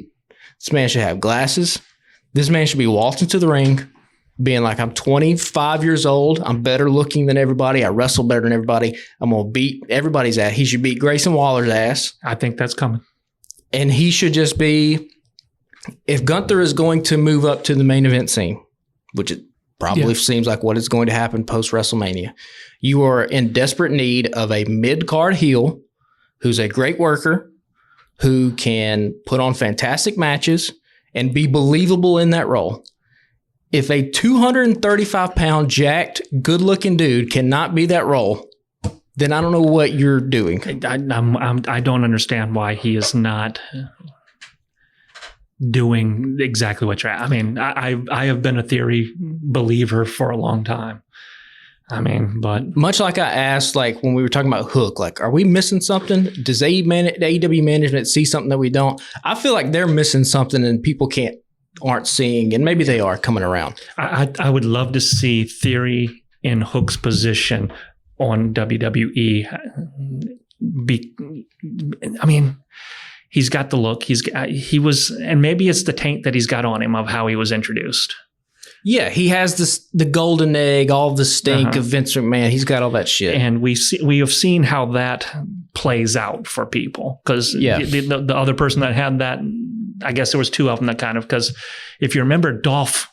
This man should have glasses. This man should be walking to the ring, being like, I'm 25 years old. I'm better looking than everybody. I wrestle better than everybody. I'm going to beat everybody's ass. He should beat Grayson Waller's ass. I think that's coming. And he should just be, if Gunther is going to move up to the main event scene, which it probably seems like what is going to happen post-WrestleMania, you are in desperate need of a mid-card heel who's a great worker, who can put on fantastic matches and be believable in that role. If a 235-pound, jacked, good-looking dude cannot be that role, then I don't know what you're doing. I don't understand why he is not doing exactly what you're at. I mean, I have been a Theory believer for a long time. I mean, but much like I asked, like when we were talking about Hook, like, are we missing something? Does the AEW management see something that we don't? I feel like they're missing something and people aren't seeing, and maybe they are coming around. I would love to see Theory in Hook's position on WWE. I mean, he's got the look. And maybe it's the taint that he's got on him of how he was introduced. Yeah, he has the golden egg, all the stink of Vince McMahon. He's got all that shit. And we have seen how that plays out for people. Because the other person that had that, I guess there was two of them that kind of, because if you remember, Dolph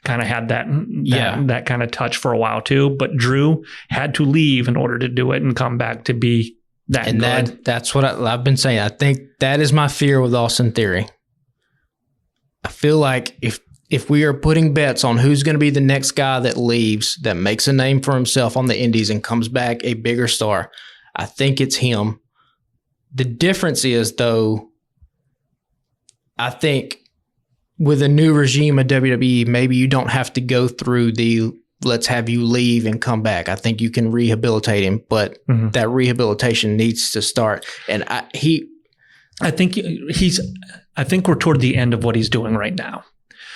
kind of had that kind of touch for a while too. But Drew had to leave in order to do it and come back to be that and good. That's what I've been saying. I think that is my fear with Austin Theory. I feel like if we are putting bets on who's going to be the next guy that leaves, that makes a name for himself on the indies and comes back a bigger star, I think it's him. The difference is, though, I think with a new regime at WWE, maybe you don't have to go through the let's have you leave and come back. I think you can rehabilitate him, but that rehabilitation needs to start. And I think we're toward the end of what he's doing right now.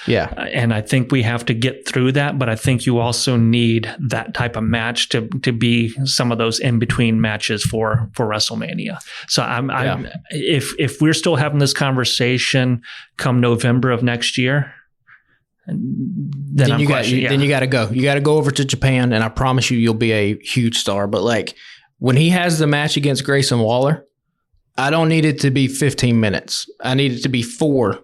Yeah. And I think we have to get through that, but I think you also need that type of match to be some of those in-between matches for WrestleMania. So if we're still having this conversation come November of next year, then you got to go. You got to go over to Japan, and I promise you'll be a huge star. But like when he has the match against Grayson Waller, I don't need it to be 15 minutes. I need it to be 4.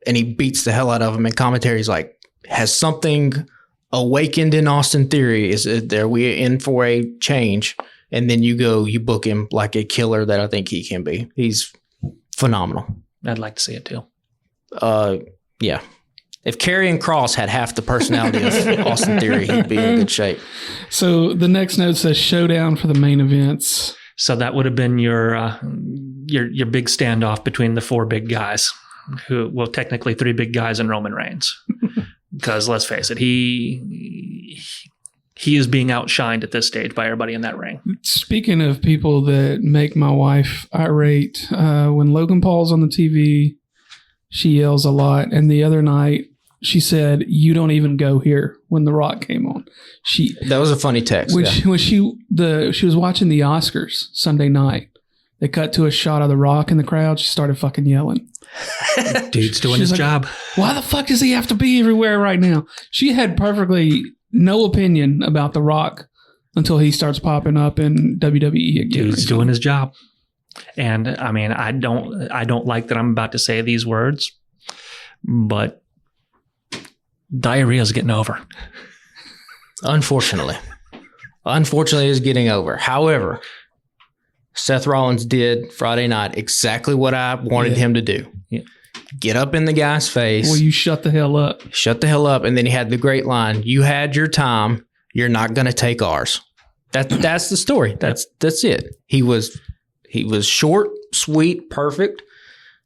And he beats the hell out of him. And commentary's like, has something awakened in Austin Theory? Are we in for a change? And then you book him like a killer that I think he can be. He's phenomenal. I'd like to see it too. Yeah. If Karrion Kross had half the personality of Austin Theory, he'd be in good shape. So the next note says showdown for the main events. So that would have been your big standoff between the 4 big guys. Technically 3 big guys and Roman Reigns. Because let's face it, he is being outshined at this stage by everybody in that ring. Speaking of people that make my wife irate, when Logan Paul's on the TV, she yells a lot. And the other night, she said, "You don't even go here," when The Rock came on. That was a funny text. When she was watching the Oscars Sunday night, they cut to a shot of The Rock in the crowd. She started fucking yelling. Dude's doing his job. Why the fuck does he have to be everywhere right now? She had perfectly no opinion about The Rock until he starts popping up in WWE again. Dude's doing his job. And I mean, I don't like that I'm about to say these words, but diarrhea is getting over. Unfortunately, is getting over. However, Seth Rollins did Friday night exactly what I wanted him to do. Yeah. Get up in the guy's face. Well, you shut the hell up. Shut the hell up. And then he had the great line, "You had your time. You're not going to take ours." That's the story. That's it. He was short, sweet, perfect.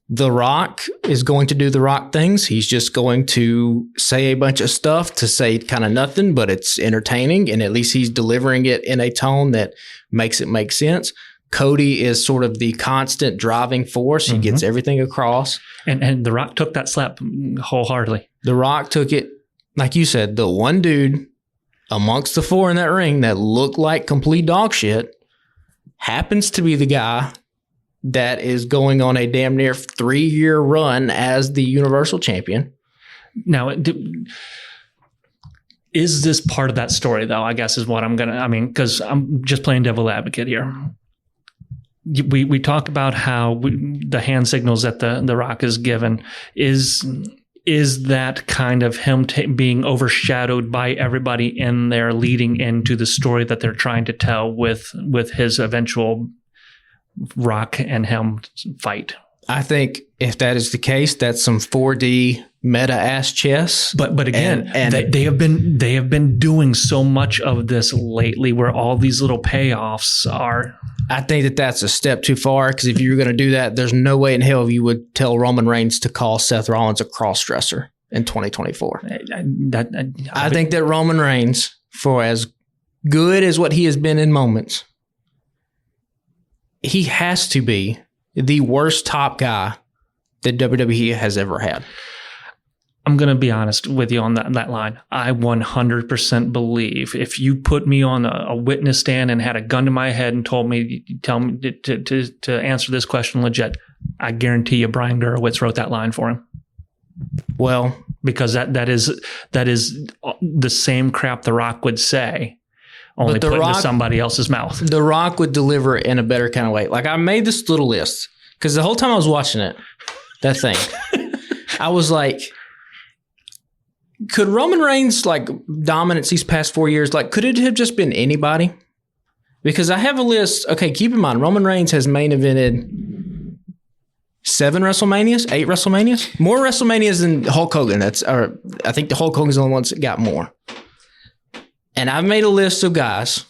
The Rock is going to do The Rock things. He's just going to say a bunch of stuff to say kind of nothing, but it's entertaining. And at least he's delivering it in a tone that makes it make sense. Cody is sort of the constant driving force. He gets everything across. And The Rock took that slap wholeheartedly. The Rock took it, like you said, the one dude amongst the four in that ring that looked like complete dog shit happens to be the guy that is going on a damn near 3-year run as the Universal Champion. Now, is this part of that story, though, I guess is what because I'm just playing devil advocate here. We talk about how the hand signals that the Rock is given is that kind of him being overshadowed by everybody in there, leading into the story that they're trying to tell with his eventual Rock and him fight? I think if that is the case, that's some 4D meta ass chess. But again, and they have been doing so much of this lately, where all these little payoffs are. I think that's a step too far, because if you were going to do that, there's no way in hell you would tell Roman Reigns to call Seth Rollins a cross-dresser in 2024. I think that Roman Reigns, for as good as what he has been in moments, he has to be the worst top guy that WWE has ever had. I'm going to be honest with you on that line. I 100% believe if you put me on a witness stand and had a gun to my head and tell me to answer this question legit, I guarantee you Brian Gurewitz wrote that line for him. Well, because that is the same crap The Rock would say, only put into somebody else's mouth. The Rock would deliver it in a better kind of way. Like, I made this little list because the whole time I was watching that thing, I was like, could Roman Reigns' dominance these past 4 years, could it have just been anybody? Because I have a list. Okay, keep in mind, Roman Reigns has main evented 7 WrestleManias, 8 WrestleManias, more WrestleManias than Hulk Hogan. I think the Hulk Hogan's the only ones that got more. And I've made a list of guys,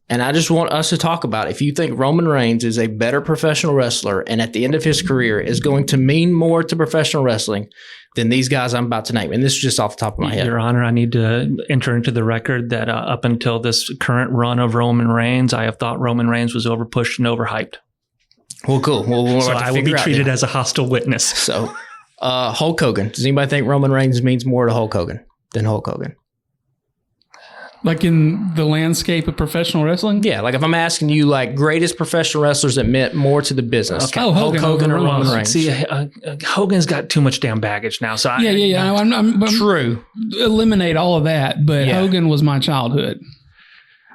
and I just want us to talk about if you think Roman Reigns is a better professional wrestler and at the end of his career is going to mean more to professional wrestling than these guys I'm about to name. And this is just off the top of my head. Your Honor, I need to enter into the record that up until this current run of Roman Reigns, I have thought Roman Reigns was overpushed and overhyped. Well, cool. Well, so I will be treated as a hostile witness. So, Hulk Hogan. Does anybody think Roman Reigns means more to Hulk Hogan than Hulk Hogan? Like in the landscape of professional wrestling? Yeah, if I'm asking you, greatest professional wrestlers that meant more to the business. Okay. Oh, Hulk Hogan or Roman Reigns. See, Hogan's got too much damn baggage now. So I'm true. Eliminate all of that, but Hogan was my childhood.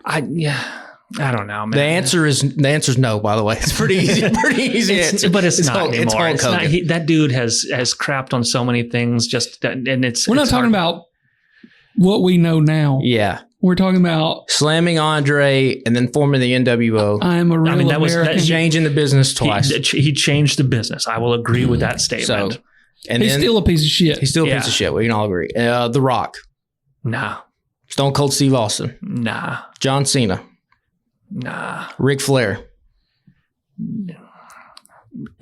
I don't know, man. The answer is no. By the way, it's pretty easy. But it's not Hulk, anymore. It's Hulk Hogan. That dude has crapped on so many things. We're not talking about what we know now. Yeah. We're talking about slamming Andre and then forming the NWO. I'm a real American. Changing the business twice. He changed the business. I will agree with that statement. He's still a piece of shit. He's still a piece of shit. We can all agree. The Rock. Nah. Stone Cold Steve Austin. Nah. John Cena. Nah. Ric Flair.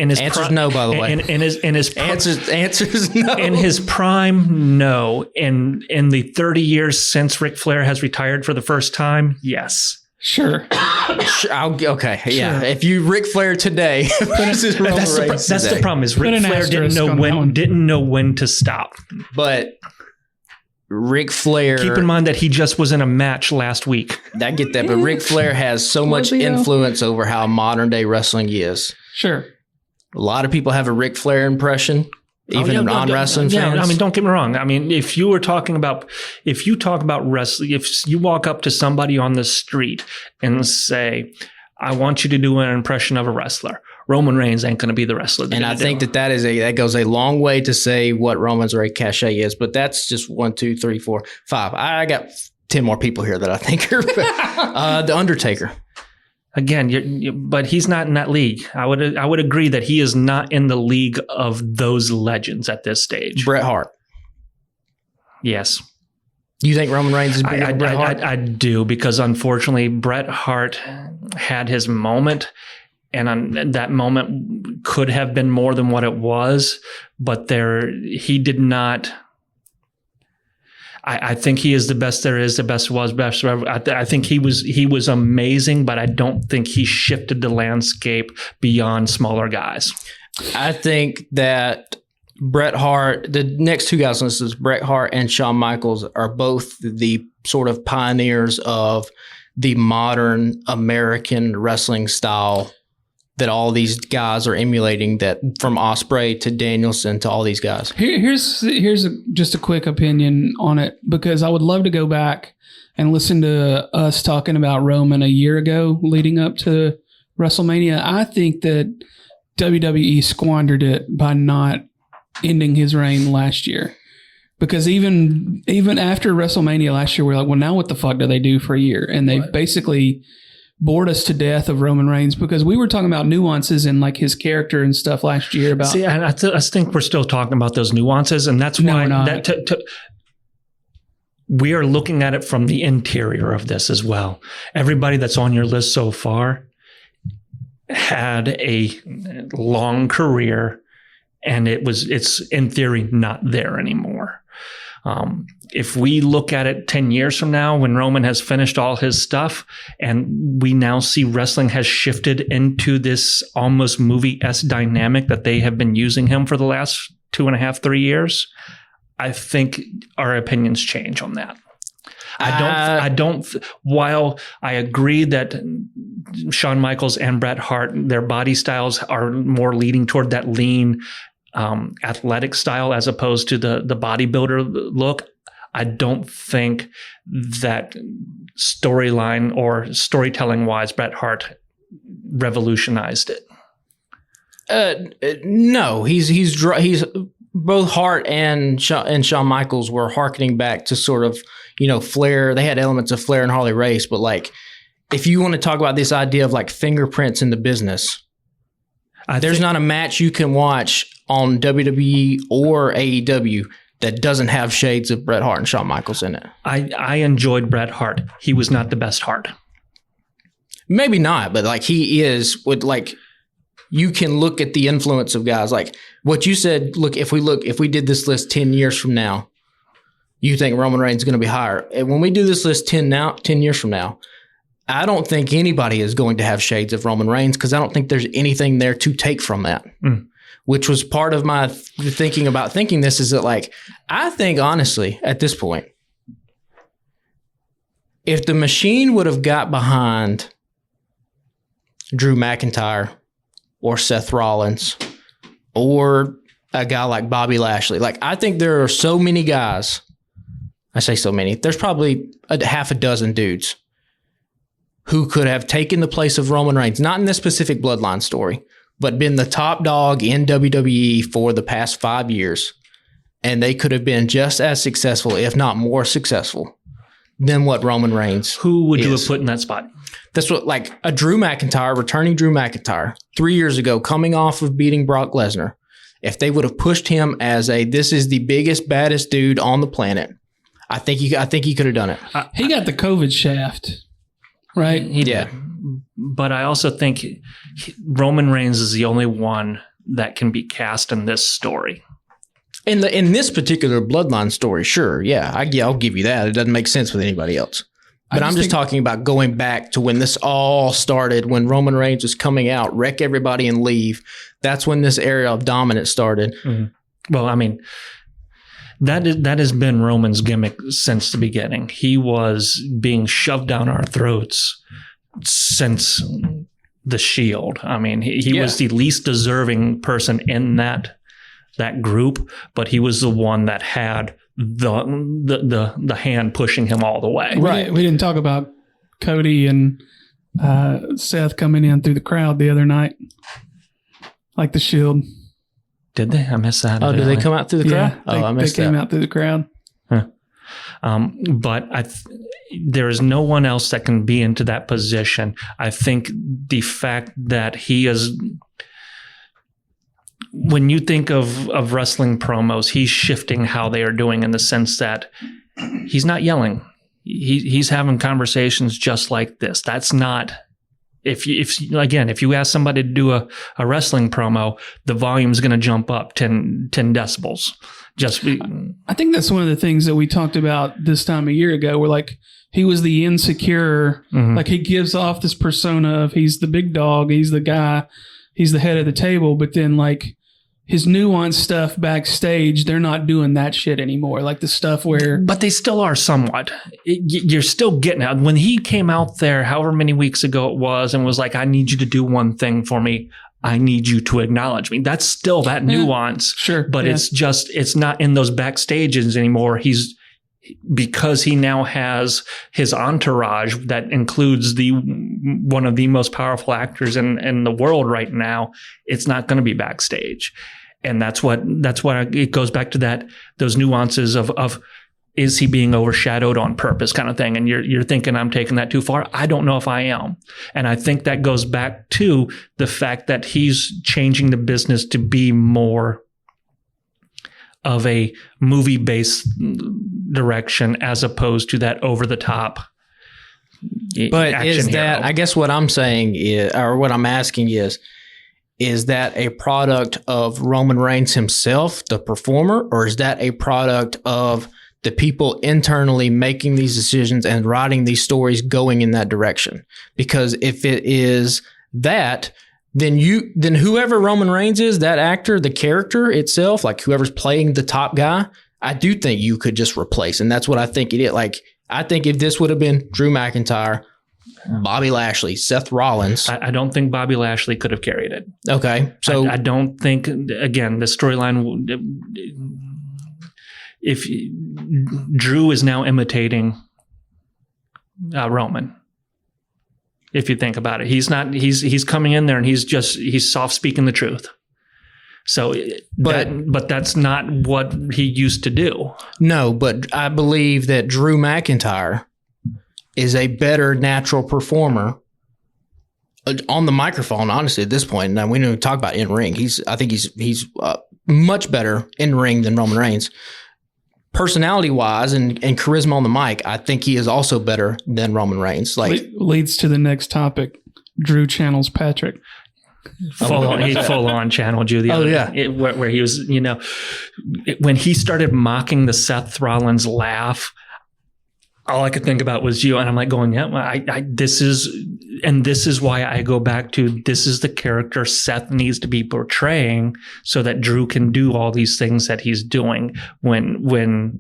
Answers no, by the way. In his Answers no. In his prime, no. In the 30 years since Ric Flair has retired for the first time, yes. Sure. Okay. Yeah. If you Ric Flair today, that's the problem. Is Ric Flair didn't know when to stop. But Ric Flair. Keep in mind that he just was in a match last week. I get that, but Ric Flair has so much influence over how modern day wrestling is. Sure. A lot of people have a Ric Flair impression. Even non-wrestling fans. Yeah, I mean, don't get me wrong. I mean, if you talk about wrestling, if you walk up to somebody on the street and say, I want you to do an impression of a wrestler, Roman Reigns ain't going to be the wrestler. And I think that goes a long way to say what Roman's cachet is, but that's just 1, 2, 3, 4, 5. I got 10 more people here that I think are The Undertaker. Again, but he's not in that league. I would agree that he is not in the league of those legends at this stage. Bret Hart. Yes. You think Roman Reigns is bigger than Bret Hart? I do, because unfortunately Bret Hart had his moment, and that moment could have been more than what it was, but he did not. I think he is the best there is, the best was, best ever. I think he was amazing, but I don't think he shifted the landscape beyond smaller guys. I think that Bret Hart, the next two guys on this is Bret Hart and Shawn Michaels, are both the sort of pioneers of the modern American wrestling style that all these guys are emulating, that from Ospreay to Danielson to all these guys. Here's just a quick opinion on it, because I would love to go back and listen to us talking about Roman a year ago leading up to WrestleMania. I think that WWE squandered it by not ending his reign last year, because even after WrestleMania last year, we're like, well, now what the fuck do they do for a year? And they've basically bored us to death of Roman Reigns, because we were talking about nuances in like his character and stuff last year. About I think we're still talking about those nuances, and that's why we are looking at it from the interior of this as well. Everybody that's on your list so far had a long career, and it's in theory not there anymore. If we look at it 10 years from now, when Roman has finished all his stuff and we now see wrestling has shifted into this almost movie-esque dynamic that they have been using him for the last 2.5, 3 years, I think our opinions change on that. While I agree that Shawn Michaels and Bret Hart, their body styles are more leading toward that lean, athletic style as opposed to the bodybuilder look, I don't think that storyline or storytelling wise, Bret Hart revolutionized it. No, he's both Hart and Shawn Michaels were hearkening back to sort of, Flair. They had elements of Flair and Harley Race, but like, if you want to talk about this idea of like fingerprints in the business, there's not a match you can watch on WWE or AEW that doesn't have shades of Bret Hart and Shawn Michaels in it. I enjoyed Bret Hart. He was not the best Hart. Maybe not, but like he is with like, you can look at the influence of guys like what you said. If we did this list 10 years from now, you think Roman Reigns is going to be higher. And when we do this list 10 years from now, I don't think anybody is going to have shades of Roman Reigns, because I don't think there's anything there to take from that. Which was part of my thinking about thinking this, is that like, I think honestly at this point, if the machine would have got behind Drew McIntyre or Seth Rollins or a guy like Bobby Lashley, like I think there are so many guys, I say so many, there's probably a half a dozen dudes who could have taken the place of Roman Reigns, not in this specific bloodline story, but been the top dog in WWE for the past 5 years. And they could have been just as successful, if not more successful, than what Roman Reigns Who would you have put in that spot? That's what, like a Drew McIntyre, returning Drew McIntyre 3 years ago, coming off of beating Brock Lesnar. If they would have pushed him as this is the biggest, baddest dude on the planet, I think he could have done it. He got the COVID shaft, right? He did. But I also think Roman Reigns is the only one that can be cast in this story. In this particular bloodline story, sure, yeah, I'll give you that. It doesn't make sense with anybody else. But I'm just talking about going back to when this all started, when Roman Reigns was coming out, wreck everybody and leave. That's when this era of dominance started. Mm-hmm. Well, I mean, that has been Roman's gimmick since the beginning. He was being shoved down our throats since the Shield. I mean, he was the least deserving person in that group, but he was the one that had the hand pushing him all the way. Right. We didn't talk about Cody and Seth coming in through the crowd the other night, like the Shield. Did they? I missed that. Oh, did they come out through the crowd? Yeah, I missed that. They came out through the crowd. Huh. But there is no one else that can be into that position. I think the fact that he is, when you think of wrestling promos, he's shifting how they are doing in the sense that he's not yelling. He's having conversations just like this. That's not. If you ask somebody to do a wrestling promo, the volume's going to jump up 10 decibels. I think that's one of the things that we talked about this time a year ago, where like he was the insecure, like he gives off this persona of he's the big dog, he's the guy, he's the head of the table, but then like his nuanced stuff backstage, they're not doing that shit anymore. Like the stuff where... But they still are somewhat. You're still getting out. When he came out there, however many weeks ago it was, and was like, I need you to do one thing for me. I need you to acknowledge me. That's still that nuance. Sure. But it's not in those backstages anymore. Because he now has his entourage that includes one of the most powerful actors in the world right now. It's not going to be backstage. And that's what it goes back to those nuances of is he being overshadowed on purpose kind of thing. And you're thinking I'm taking that too far. I don't know if I am. And I think that goes back to the fact that he's changing the business to be more of a movie-based direction as opposed to that over-the-top But action is that, hero. I guess what I'm saying is, or what I'm asking is that a product of Roman Reigns himself, the performer, or is that a product of the people internally making these decisions and writing these stories going in that direction? Because if it is that, then whoever Roman Reigns is, that actor, the character itself, like whoever's playing the top guy, I do think you could just replace. And that's what I think it is. Like, I think if this would have been Drew McIntyre, Bobby Lashley, Seth Rollins. I don't think Bobby Lashley could have carried it. Okay. So I don't think, again, the storyline, if Drew is now imitating Roman. If you think about it, he's coming in there and he's soft speaking the truth. So, but that's not what he used to do. No, but I believe that Drew McIntyre is a better natural performer on the microphone. Honestly, at this point, now we don't talk about in ring. I think he's much better in ring than Roman Reigns. Personality wise and charisma on the mic, I think he is also better than Roman Reigns. Like, leads to the next topic. Drew channels Patrick. Full on channeled you the other day, where he was, when he started mocking the Seth Rollins laugh, all I could think about was you. And I'm like going, this is why I go back to, this is the character Seth needs to be portraying so that Drew can do all these things that he's doing. When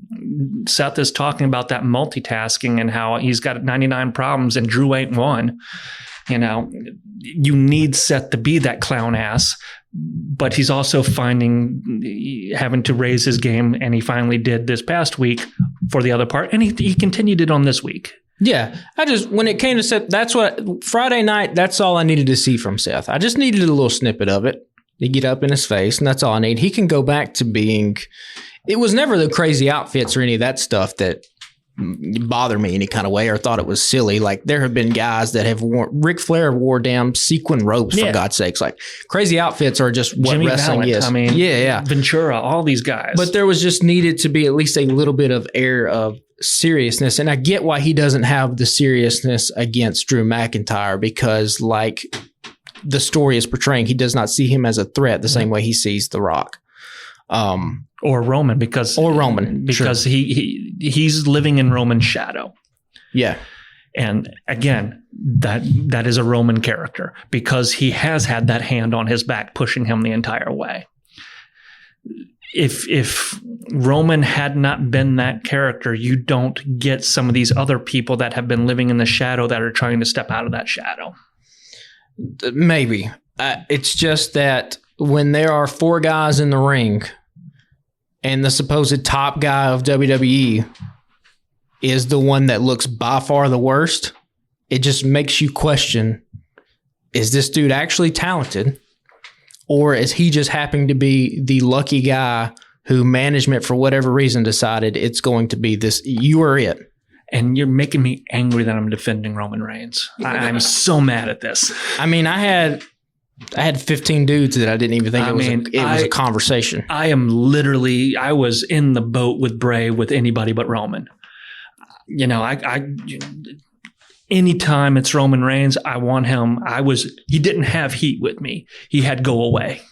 Seth is talking about that multitasking and how he's got 99 problems and Drew ain't one, you need Seth to be that clown ass, but he's also having to raise his game, and he finally did this past week for the other part, and he continued it on this week. Yeah, when it came to Seth, that's what Friday night. That's all I needed to see from Seth. I just needed a little snippet of it to get up in his face, and that's all I need. He can go back to being. It was never the crazy outfits or any of that stuff that bothered me any kind of way or thought it was silly. Like, there have been guys that have Ric Flair wore damn sequin ropes, for God's sakes. Like, crazy outfits are just what Jimmy wrestling Valent, is. I mean, yeah. Ventura, all these guys. But there was just needed to be at least a little bit of air of seriousness. And I get why he doesn't have the seriousness against Drew McIntyre, because like the story is portraying. He does not see him as a threat the same way he sees The Rock. Or Roman, because sure. he's living in Roman's shadow. Yeah. And again, that is a Roman character because he has had that hand on his back pushing him the entire way. If Roman had not been that character, you don't get some of these other people that have been living in the shadow that are trying to step out of that shadow. Maybe. It's just that when there are 4 guys in the ring and the supposed top guy of WWE is the one that looks by far the worst, it just makes you question, is this dude actually talented? Or is he just happening to be the lucky guy who management, for whatever reason, decided it's going to be this, you are it. And you're making me angry that I'm defending Roman Reigns. I'm so mad at this. I mean, I had 15 dudes that I didn't even think it was a conversation. I was in the boat with Bray with anybody but Roman. You know, anytime it's Roman Reigns, I want him. He didn't have heat with me. He had go away.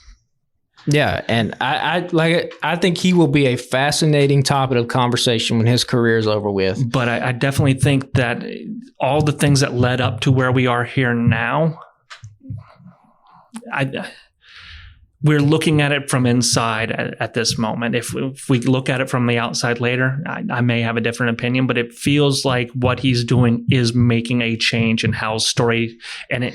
Yeah, and I think he will be a fascinating topic of conversation when his career is over with. But I definitely think that all the things that led up to where we are here now, we're looking at it from inside at this moment. If we look at it from the outside later, I may have a different opinion, but it feels like what he's doing is making a change in how story, and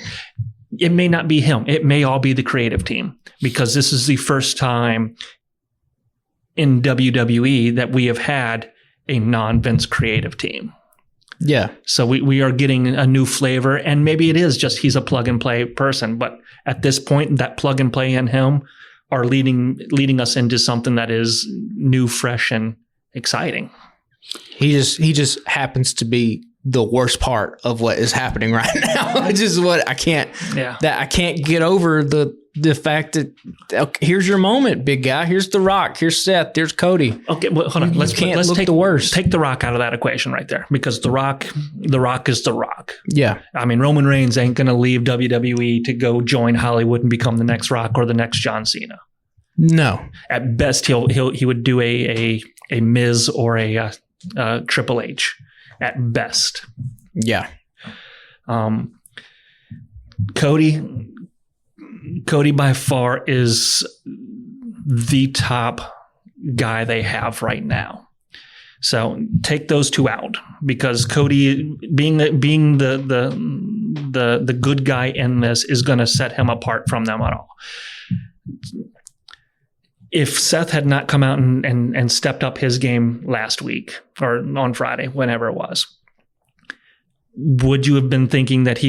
it may not be him. It may all be the creative team, because this is the first time in WWE that we have had a non-Vince creative team. Yeah. So we are getting a new flavor, and maybe it is just he's a plug and play person, but at this point, that plug and play in him are leading us into something that is new, fresh, and exciting. He just happens to be the worst part of what is happening right now. Which is what I can't get over the fact that, okay, here's your moment, big guy. Here's The Rock. Here's Seth. There's Cody. Okay, well, hold on. Let's take the worst. Take The Rock out of that equation right there, because The Rock is The Rock. Yeah. I mean, Roman Reigns ain't going to leave WWE to go join Hollywood and become the next Rock or the next John Cena. No. At best, he would do a Miz or a Triple H at best. Yeah. Cody by far is the top guy they have right now. So take those 2 out, because Cody being the good guy in this is going to set him apart from them at all. If Seth had not come out and stepped up his game last week or on Friday, whenever it was, would you have been thinking that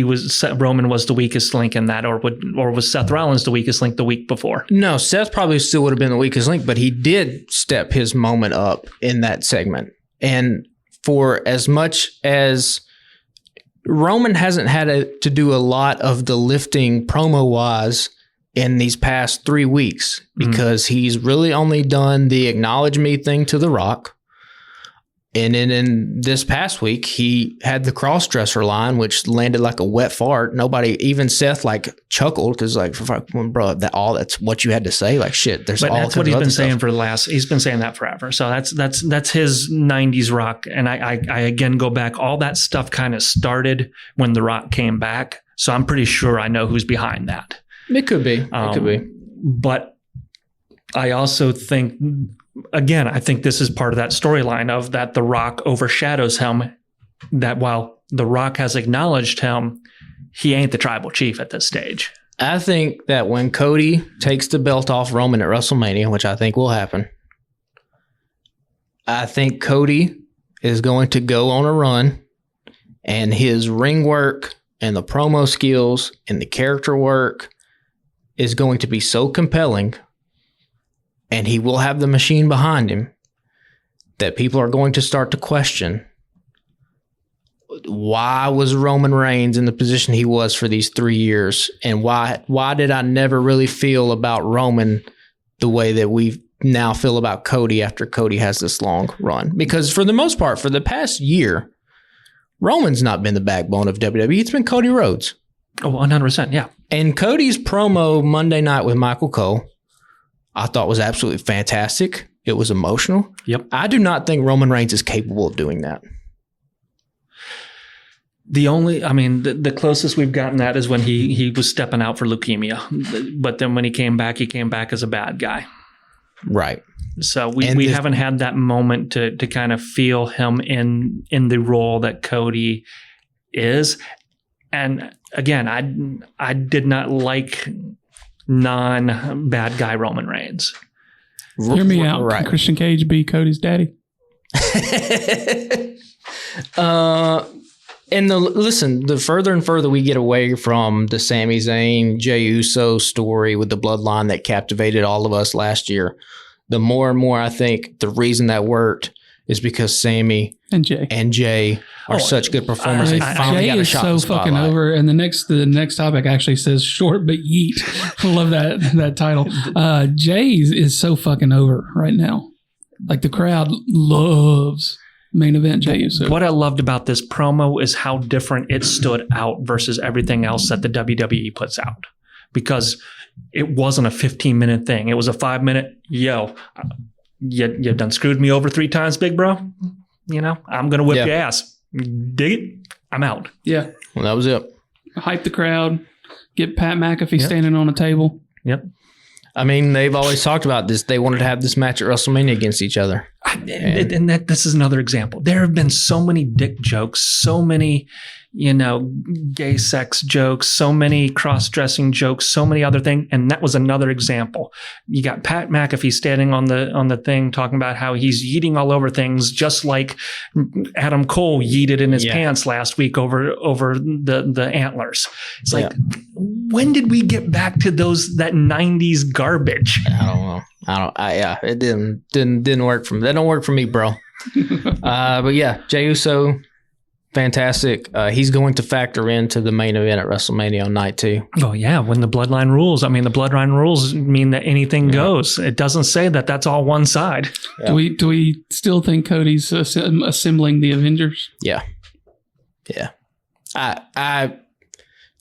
Roman was the weakest link in that, or was Seth Rollins the weakest link the week before? No, Seth probably still would have been the weakest link, but he did step his moment up in that segment. And for as much as Roman hasn't had to do a lot of the lifting promo-wise in these past 3 weeks, because he's really only done the acknowledge me thing to The Rock. And then in this past week, he had the cross-dresser line, which landed like a wet fart. Nobody, even Seth, chuckled, because bro, that's what you had to say. Like, shit, there's all kinds of other stuff. But that's what he's been saying he's been saying that forever. So that's his 90s Rock. And I again go back, all that stuff kind of started when The Rock came back. So I'm pretty sure I know who's behind that. It could be. But I also think, again, I think this is part of that storyline of that The Rock overshadows him, that while The Rock has acknowledged him, he ain't the tribal chief at this stage. I think that when Cody takes the belt off Roman at WrestleMania, which I think will happen, I think Cody is going to go on a run, and his ring work and the promo skills and the character work is going to be so compelling, and he will have the machine behind him, that people are going to start to question, why was Roman Reigns in the position he was for these 3 years? And why did I never really feel about Roman the way that we now feel about Cody after Cody has this long run? Because for the most part, for the past year, Roman's not been the backbone of WWE. It's been Cody Rhodes. Oh, 100%, yeah. And Cody's promo Monday night with Michael Cole, I thought was absolutely fantastic. It was emotional. Yep. I do not think Roman Reigns is capable of doing that. The closest we've gotten that is when he was stepping out for leukemia. But then when he came back as a bad guy. Right. So we haven't had that moment to kind of feel him in the role that Cody is. And again, I did not like non-bad guy Roman Reigns. Hear me out. Right. Can Christian Cage be Cody's daddy? Listen, the further and further we get away from the Sami Zayn, Jey Uso story with the bloodline that captivated all of us last year, the more and more I think the reason that worked is because Sami and Jey are such good performers. They finally got a shot in the so fucking spotlight. over. And the next topic actually says short but yeet. I love that title. Jey is so fucking over right now. Like the crowd loves main event Jey Uso. What I loved about this promo is how different it stood out versus everything else that the WWE puts out. Because it wasn't a 15-minute thing. It was a 5-minute, yo, you done screwed me over 3 times, big bro. You know, I'm going to whip your ass. Dig it? I'm out. Yeah. Well, that was it. Hype the crowd. Get Pat McAfee standing on a table. Yep. I mean, they've always talked about this. They wanted to have this match at WrestleMania against each other. And this is another example. There have been so many dick jokes, so many, gay sex jokes, so many cross-dressing jokes, so many other things. And that was another example. You got Pat McAfee standing on the thing talking about how he's yeeting all over things, just like Adam Cole yeeted in his pants last week over the antlers. It's like, when did we get back to that 90s garbage? I don't know. It didn't work for me. That don't work for me, bro. But yeah, Jey Uso, fantastic. He's going to factor into the main event at WrestleMania on night 2. Oh yeah, when the bloodline rules. I mean, the bloodline rules mean that anything goes. It doesn't say that that's all one side. Yeah. Do we still think Cody's assembling the Avengers? Yeah.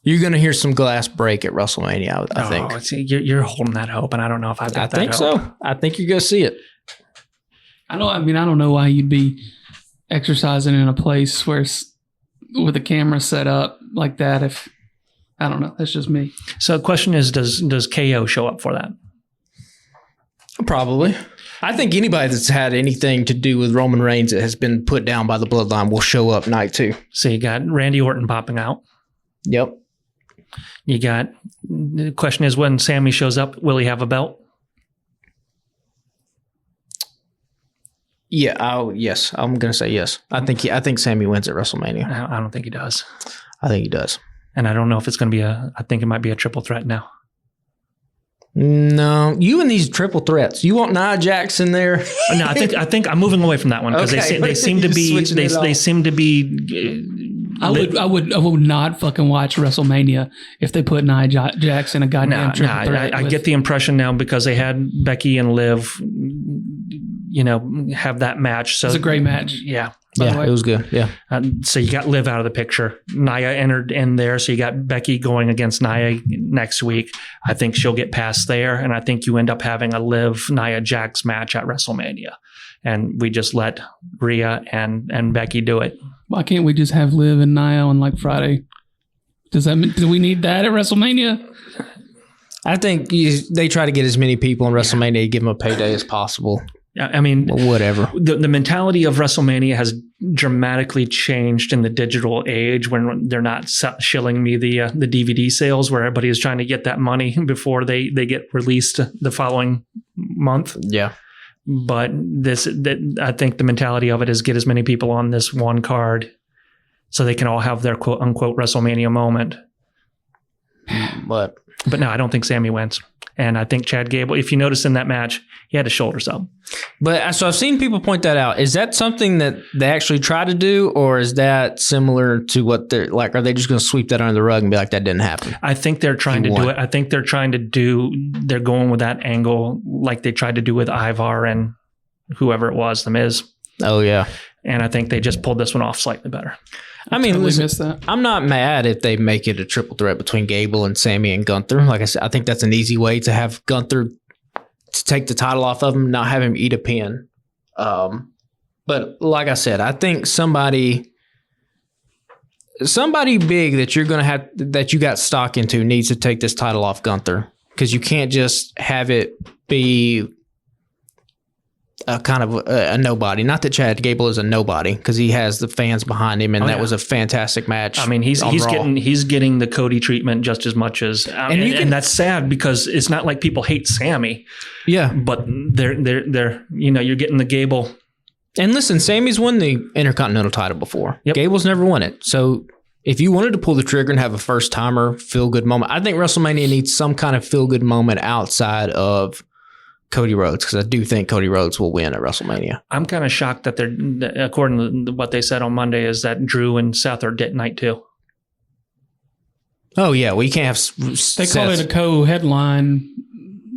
You're going to hear some glass break at WrestleMania, I think. You're holding that hope, and I don't know if I've got that think hope. so. I think you're going to see it. I don't know why you'd be exercising in a place where with a camera set up like that. If I don't know, that's just me. So the question is, does KO show up for that? Probably. I think anybody that's had anything to do with Roman Reigns that has been put down by the bloodline will show up night 2. So you got Randy Orton popping out. Yep. You got, the question is, when Sami shows up, will he have a belt? Yeah. Yes. I'm going to say yes. I think Sami wins at WrestleMania. I don't think he does. I think he does. And I don't know if it's going to be I think it might be a triple threat now. No, you and these triple threats. You want Nia Jax in there? No, I think I'm moving away from that one because they seem to be. I would not fucking watch WrestleMania if they put Nia Jax in a goddamn triple threat. I get the impression now because they had Becky and Liv, have that match. So it's a great match. Yeah. Yeah, it was good. Yeah. So you got Liv out of the picture. Nia entered in there. So you got Becky going against Nia next week. I think she'll get past there. And I think you end up having a Liv Nia Jax match at WrestleMania. And we just let Rhea and Becky do it. Why can't we just have Liv and Nia on like Friday? Do we need that at WrestleMania? I think they try to get as many people in WrestleMania, give them a payday as possible. I mean, well, whatever. The mentality of WrestleMania has dramatically changed in the digital age when they're not shilling me the DVD sales where everybody is trying to get that money before they get released the following month. Yeah. But I think the mentality of it is get as many people on this one card so they can all have their quote unquote WrestleMania moment. But no, I don't think Sami wins. And I think Chad Gable, if you notice in that match, he had his shoulders up. But so I've seen people point that out. Is that something that they actually try to do, or is that similar to what they're like? Are they just going to sweep that under the rug and be like, that didn't happen? I think they're trying to do it. I think they're going with that angle like they tried to do with Ivar and whoever it was, The Miz. Oh, yeah. And I think they just pulled this one off slightly better. I mean, Totally listen, missed that. I'm not mad if they make it a triple threat between Gable and Sammy and Gunther. Like I said, I think that's an easy way to have Gunther to take the title off of him, not have him eat a pin. But like I said, I think somebody big that you're going to have, that you got stock into, needs to take this title off Gunther, because you can't just have it be a kind of a nobody. Not that Chad Gable is a nobody, because he has the fans behind him, and that was a fantastic match. I mean, he's getting the Cody treatment just as much as, and that's sad because it's not like people hate Sammy. Yeah, but they're you're getting the Gable. And listen, Sammy's won the Intercontinental title before. Yep. Gable's never won it. So if you wanted to pull the trigger and have a first timer feel good moment, I think WrestleMania needs some kind of feel good moment outside of Cody Rhodes, because I do think Cody Rhodes will win at WrestleMania. I'm kind of shocked that according to what they said on Monday, is that Drew and Seth are night 2. Oh yeah, we can't have. They called it a co-headline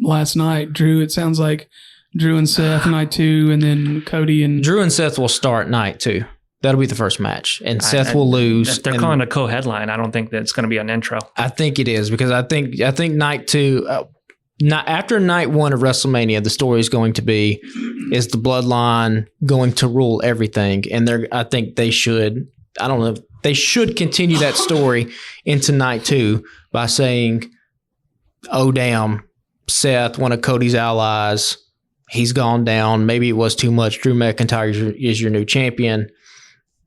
last night. Drew, it sounds like Drew and Seth night 2, and then Cody and Drew and Seth will start night 2. That'll be the first match, and Seth will lose. If they're calling it a co-headline, I don't think that's going to be an intro. I think it is, because I think night 2. Not after night 1 of WrestleMania, the story is going to be, is the bloodline going to rule everything? And I think they should. I don't know. They should continue that story into night 2 by saying, "Oh damn, Seth, one of Cody's allies, he's gone down. Maybe it was too much. Drew McIntyre is your new champion,"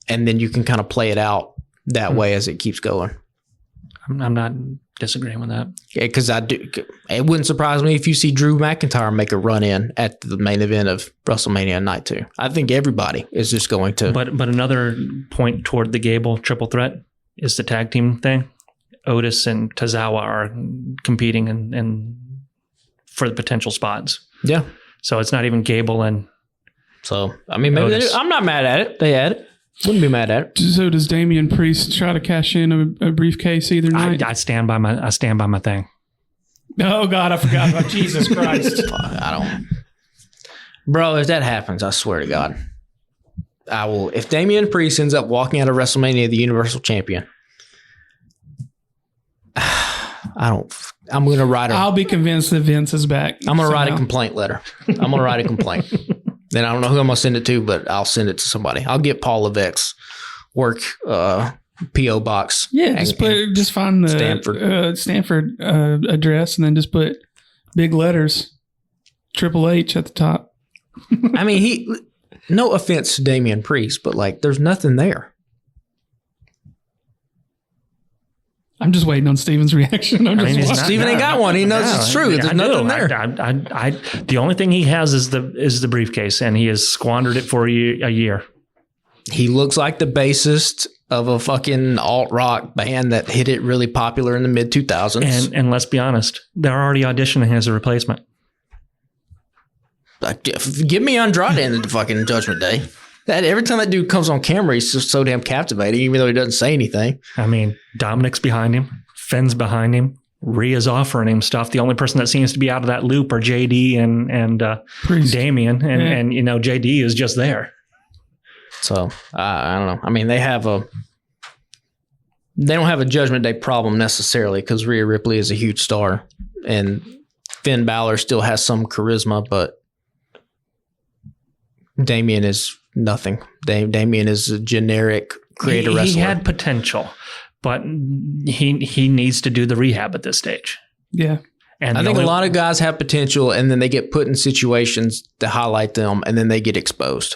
and then you can kind of play it out that way as it keeps going. I'm not disagreeing with that. Yeah, because it wouldn't surprise me if you see Drew McIntyre make a run in at the main event of WrestleMania night 2. I think everybody is just going to. But another point toward the Gable triple threat is the tag team thing. Otis and Tozawa are competing and for the potential spots. Yeah. So it's not even Gable and. So I mean, maybe I'm not mad at it. They had it. Wouldn't be mad at it. So does Damian Priest try to cash in a briefcase either night? I stand by my thing. Oh God, I forgot about Jesus Christ. I don't. Bro, if that happens, I swear to God, I will. If Damian Priest ends up walking out of WrestleMania the Universal Champion, I'm going to write. I'll be convinced that Vince is back. I'm going to write a complaint letter. I'm going to write a complaint. Then I don't know who I'm going to send it to, but I'll send it to somebody. I'll get Paul Levesque's work P.O. box. Yeah, just find the Stanford address, and then just put big letters, Triple H at the top. I mean, no offense to Damian Priest, but like, there's nothing there. I'm just waiting on Steven's reaction. Steven ain't got one. He knows it's true. There's nothing there. The only thing he has is the briefcase, and he has squandered it for a year. He looks like the bassist of a fucking alt-rock band that hit it really popular in the mid-2000s. And let's be honest, they're already auditioning as a replacement. Like, give me Andrade in the fucking Judgment Day. Every time that dude comes on camera, he's just so damn captivating, even though he doesn't say anything. I mean, Dominic's behind him. Finn's behind him. Rhea's offering him stuff. The only person that seems to be out of that loop are JD and Damian. And JD is just there. So, I don't know. I mean, they don't have a Judgment Day problem necessarily, because Rhea Ripley is a huge star. And Finn Balor still has some charisma, but Damian is nothing. Damian is a generic creator wrestler. He had potential, but he needs to do the rehab at this stage. Yeah. And I think a lot of guys have potential, and then they get put in situations to highlight them, and then they get exposed.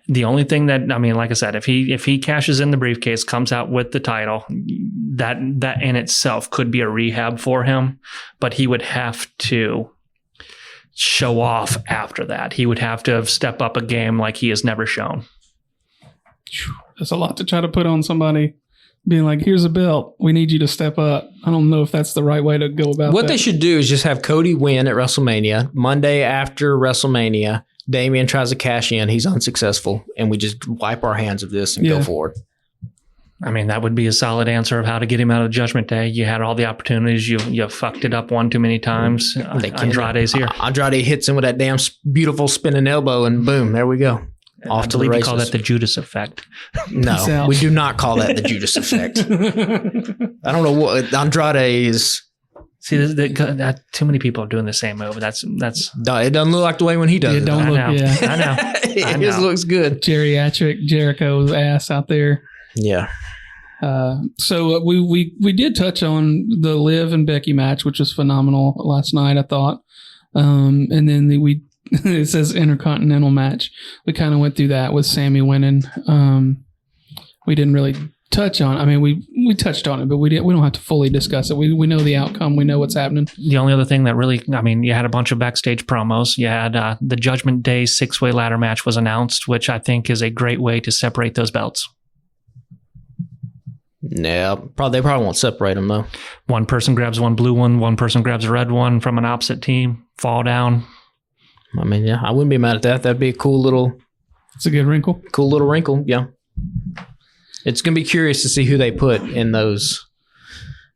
The only thing that, I mean, like I said, if he cashes in the briefcase, comes out with the title, that in itself could be a rehab for him, but he would have to show off after that. He would have to step up a game like he has never shown. That's a lot to try to put on somebody, being like, here's a belt, we need you to step up. I don't know if that's the right way to go about what that. They should do is just have Cody win at WrestleMania. Monday after WrestleMania, Damian tries to cash in. He's unsuccessful, and we just wipe our hands of this and go forward. I mean, that would be a solid answer of how to get him out of Judgment Day. You had all the opportunities. You fucked it up one too many times. Andrade's here. Andrade hits him with that damn beautiful spinning elbow, and boom, there we go. off I to the believe we races. call that the Judas effect. No, we do not call that the Judas effect. I don't know what Andrade is. See, too many people are doing the same move. That's. It doesn't look like the way when he does it. Don't look. I know. His looks good. Geriatric Jericho's ass out there. Yeah. So we did touch on the Liv and Becky match, which was phenomenal last night, I thought. And then it says Intercontinental match. We kind of went through that with Sammy winning. We didn't really touch on. I mean, we touched on it, but we don't have to fully discuss it. We know the outcome. We know what's happening. The only other thing that really, I mean, you had a bunch of backstage promos. You had the Judgment Day 6-way ladder match was announced, which I think is a great way to separate those belts. Yeah, they probably won't separate them though. One person grabs one blue one person grabs a red one from an opposite team, fall down. I mean, yeah, I wouldn't be mad at that. That'd be a cool little. It's a good wrinkle. Cool little wrinkle. Yeah. It's going to be curious to see who they put in those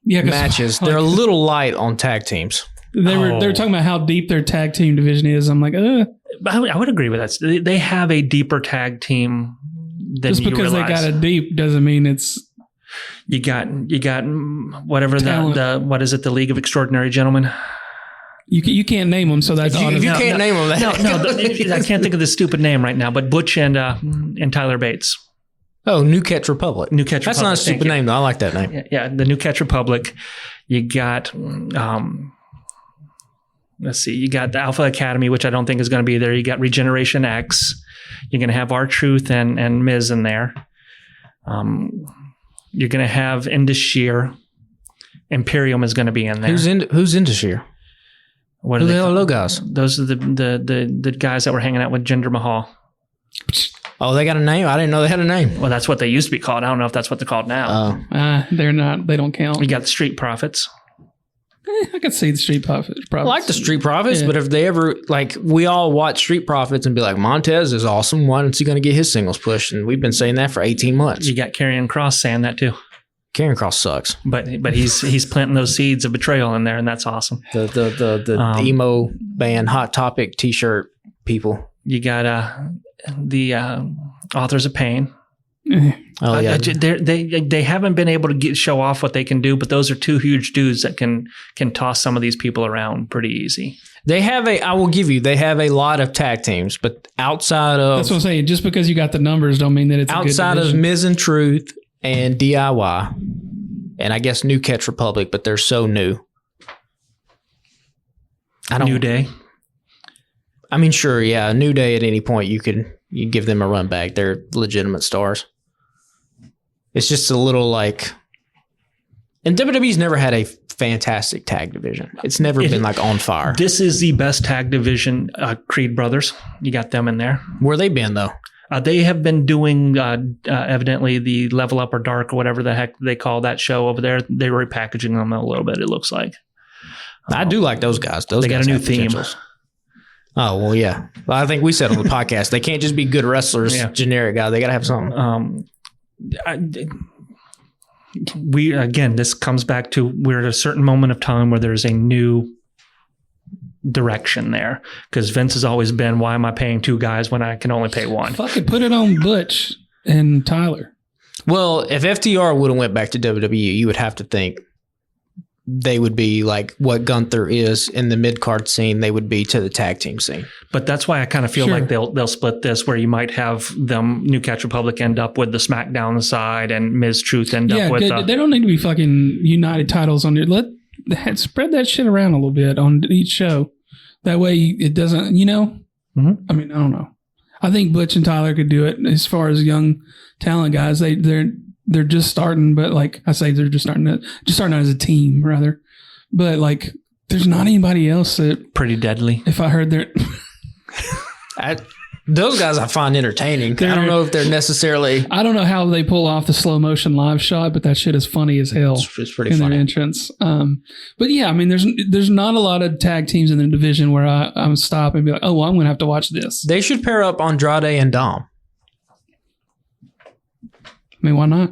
matches. They're a little light on tag teams. They were talking about how deep their tag team division is. I'm like, I would agree with that. They have a deeper tag team than just because you realize. they got it deep doesn't mean it's. You got whatever what is it? The League of Extraordinary Gentlemen. You can't name them, so that's you can't name them. No, I can't think of the stupid name right now. But Butch and Tyler Bates. Oh, New Catch Republic. New Catch Republic. That's not a stupid name, though. I like that name. Yeah, the New Catch Republic. You got, let's see, you got the Alpha Academy, which I don't think is going to be there. You got Regeneration X. You're going to have R-Truth and Miz in there. You're going to have Indus Shear. Imperium is going to be in there. Who's Indus Shear? What Who are the they hell are called? those guys? Those are the guys that were hanging out with Jinder Mahal. Oh, they got a name? I didn't know they had a name. Well, that's what they used to be called. I don't know if that's what they're called now. They're not. They don't count. You got the Street Profits. I could see the Street Profits. I like the Street Profits, Yeah. but if they ever, we all watch Street Profits and be like, Montez is awesome. Why isn't he going to get his singles pushed? And we've been saying that for 18 months. You got Karrion Kross saying that too. Karrion Kross sucks. But he's planting those seeds of betrayal in there, and that's awesome. The emo band Hot Topic t-shirt people. You got the Authors of Pain. Oh yeah, they haven't been able to show off what they can do, but those are two huge dudes that can toss some of these people around pretty easy. I will give you, they have a lot of tag teams, but outside of that's what I'm saying. Just because you got the numbers, don't mean that it's outside a good of division. Miz and Truth and DIY, and I guess New Catch Republic, but they're so new. New Day. I mean, sure, yeah, New Day at any point you give them a run back. They're legitimate stars. It's just a little and WWE's never had a fantastic tag division. It's never been on fire. This is the best tag division. Creed Brothers, you got them in there. Where they been though? They have been doing evidently the Level Up or Dark or whatever the heck they call that show over there. They're repackaging them a little bit. It looks like. I do like those guys. They got a new theme. Oh, well, yeah. Well, I think we said on the podcast, they can't just be good wrestlers, generic guys. They got to have something. This comes back to we're at a certain moment of time where there's a new direction there. Because Vince has always been, why am I paying two guys when I can only pay one? Fucking put it on Butch and Tyler. Well, if FTR would have went back to WWE, you would have to think they would be like what Gunther is in the mid-card scene, they would be to the tag team scene. But that's why I kind of feel like they'll split this, where you might have them New Catch Republic end up with the SmackDown side and Miz Truth end up with... they don't need to be fucking United titles on there. Spread that shit around a little bit on each show. That way it doesn't, Mm-hmm. I mean, I don't know. I think Butch and Tyler could do it as far as young talent guys. They're just starting, but like I say, they're just starting out as a team, rather. But there's not anybody else that Pretty Deadly. If I heard their, those guys I find entertaining. I don't know if they're necessarily. I don't know how they pull off the slow motion live shot, but that shit is funny as hell. It's pretty in funny. their entrance. But yeah, I mean, there's not a lot of tag teams in the division where I'm stop and be like, oh, well, I'm going to have to watch this. They should pair up Andrade and Dom. I mean, why not?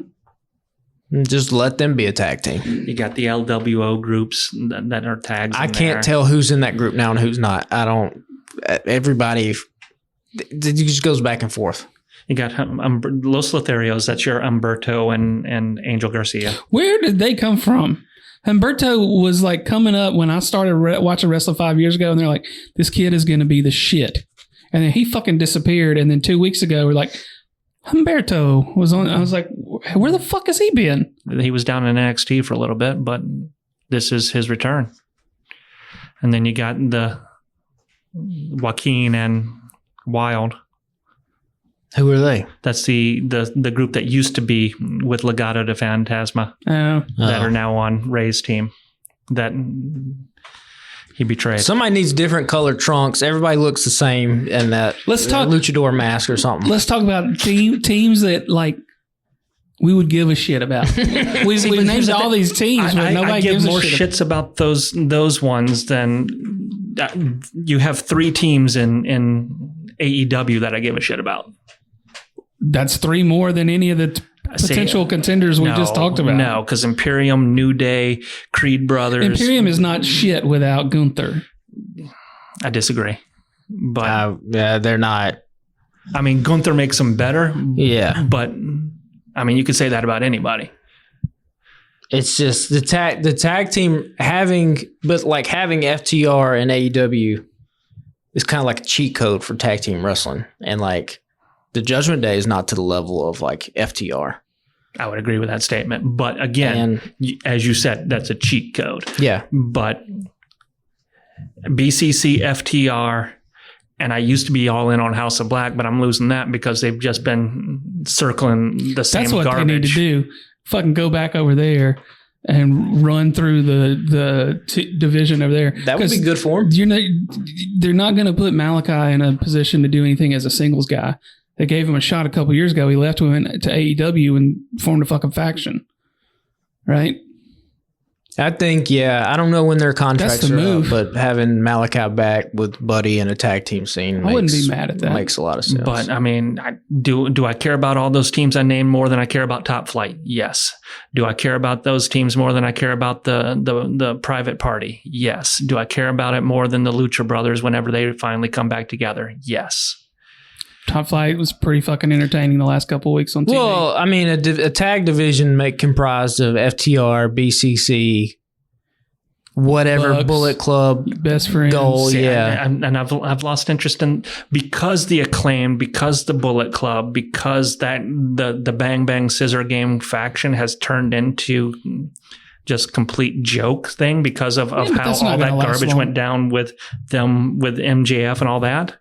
Just let them be a tag team. You got the LWO groups that are tags. I can't tell who's in that group now and who's not. I don't. Everybody. it just goes back and forth. You got Los Lotharios. That's your Humberto and Angel Garcia. Where did they come from? Humberto was like coming up when I started watching wrestling 5 years ago, and they're like, this kid is going to be the shit. And then he fucking disappeared. And then 2 weeks ago, we're like, Humberto was on. I was like, where the fuck has he been? He was down in NXT for a little bit, but this is his return. And then you got the Joaquin and Wild. Who are they? That's the group that used to be with Legado de Fantasma that are now on Ray's team that he betrayed. Somebody needs different colored trunks. Everybody looks the same in that luchador mask or something. Let's talk about teams that like we would give a shit about. We've named all these teams, but nobody gives more shits about those ones than you have 3 teams in AEW that I give a shit about. That's 3 more than any of the potential contenders we just talked about. No, because Imperium, New Day, Creed Brothers. Imperium is not shit without Gunther. I disagree. But yeah, they're not. I mean, Gunther makes them better. Yeah. But, I mean, you could say that about anybody. It's just the tag team having FTR and AEW is kind of like a cheat code for tag team wrestling. And like, the Judgment Day is not to the level of like FTR. I would agree with that statement. But again, as you said, that's a cheat code. Yeah. But BCC, FTR, and I used to be all in on House of Black, but I'm losing that because they've just been circling the same garbage. That's what they need to do. Fucking go back over there and run through the division over there. That would be good for them. They're not going to put Malachi in a position to do anything as a singles guy. They gave him a shot a couple years ago. He left to AEW and formed a fucking faction. Right? I think, I don't know when their contracts are up, but having Malachi back with Buddy in a tag team scene wouldn't be mad at that. Makes a lot of sense. But, I mean, do I care about all those teams I named more than I care about Top Flight? Yes. Do I care about those teams more than I care about the Private Party? Yes. Do I care about it more than the Lucha Brothers whenever they finally come back together? Yes. Top Flight was pretty fucking entertaining the last couple of weeks on TV. Well, I mean, a tag division comprised of FTR, BCC, whatever, Bucks, Bullet Club, Best Friends. Goal, And I've lost interest in because the Acclaim, because the Bullet Club, because the Bang Bang Scissor Game faction has turned into just complete joke thing because of how all that garbage went down with them with MJF and all that.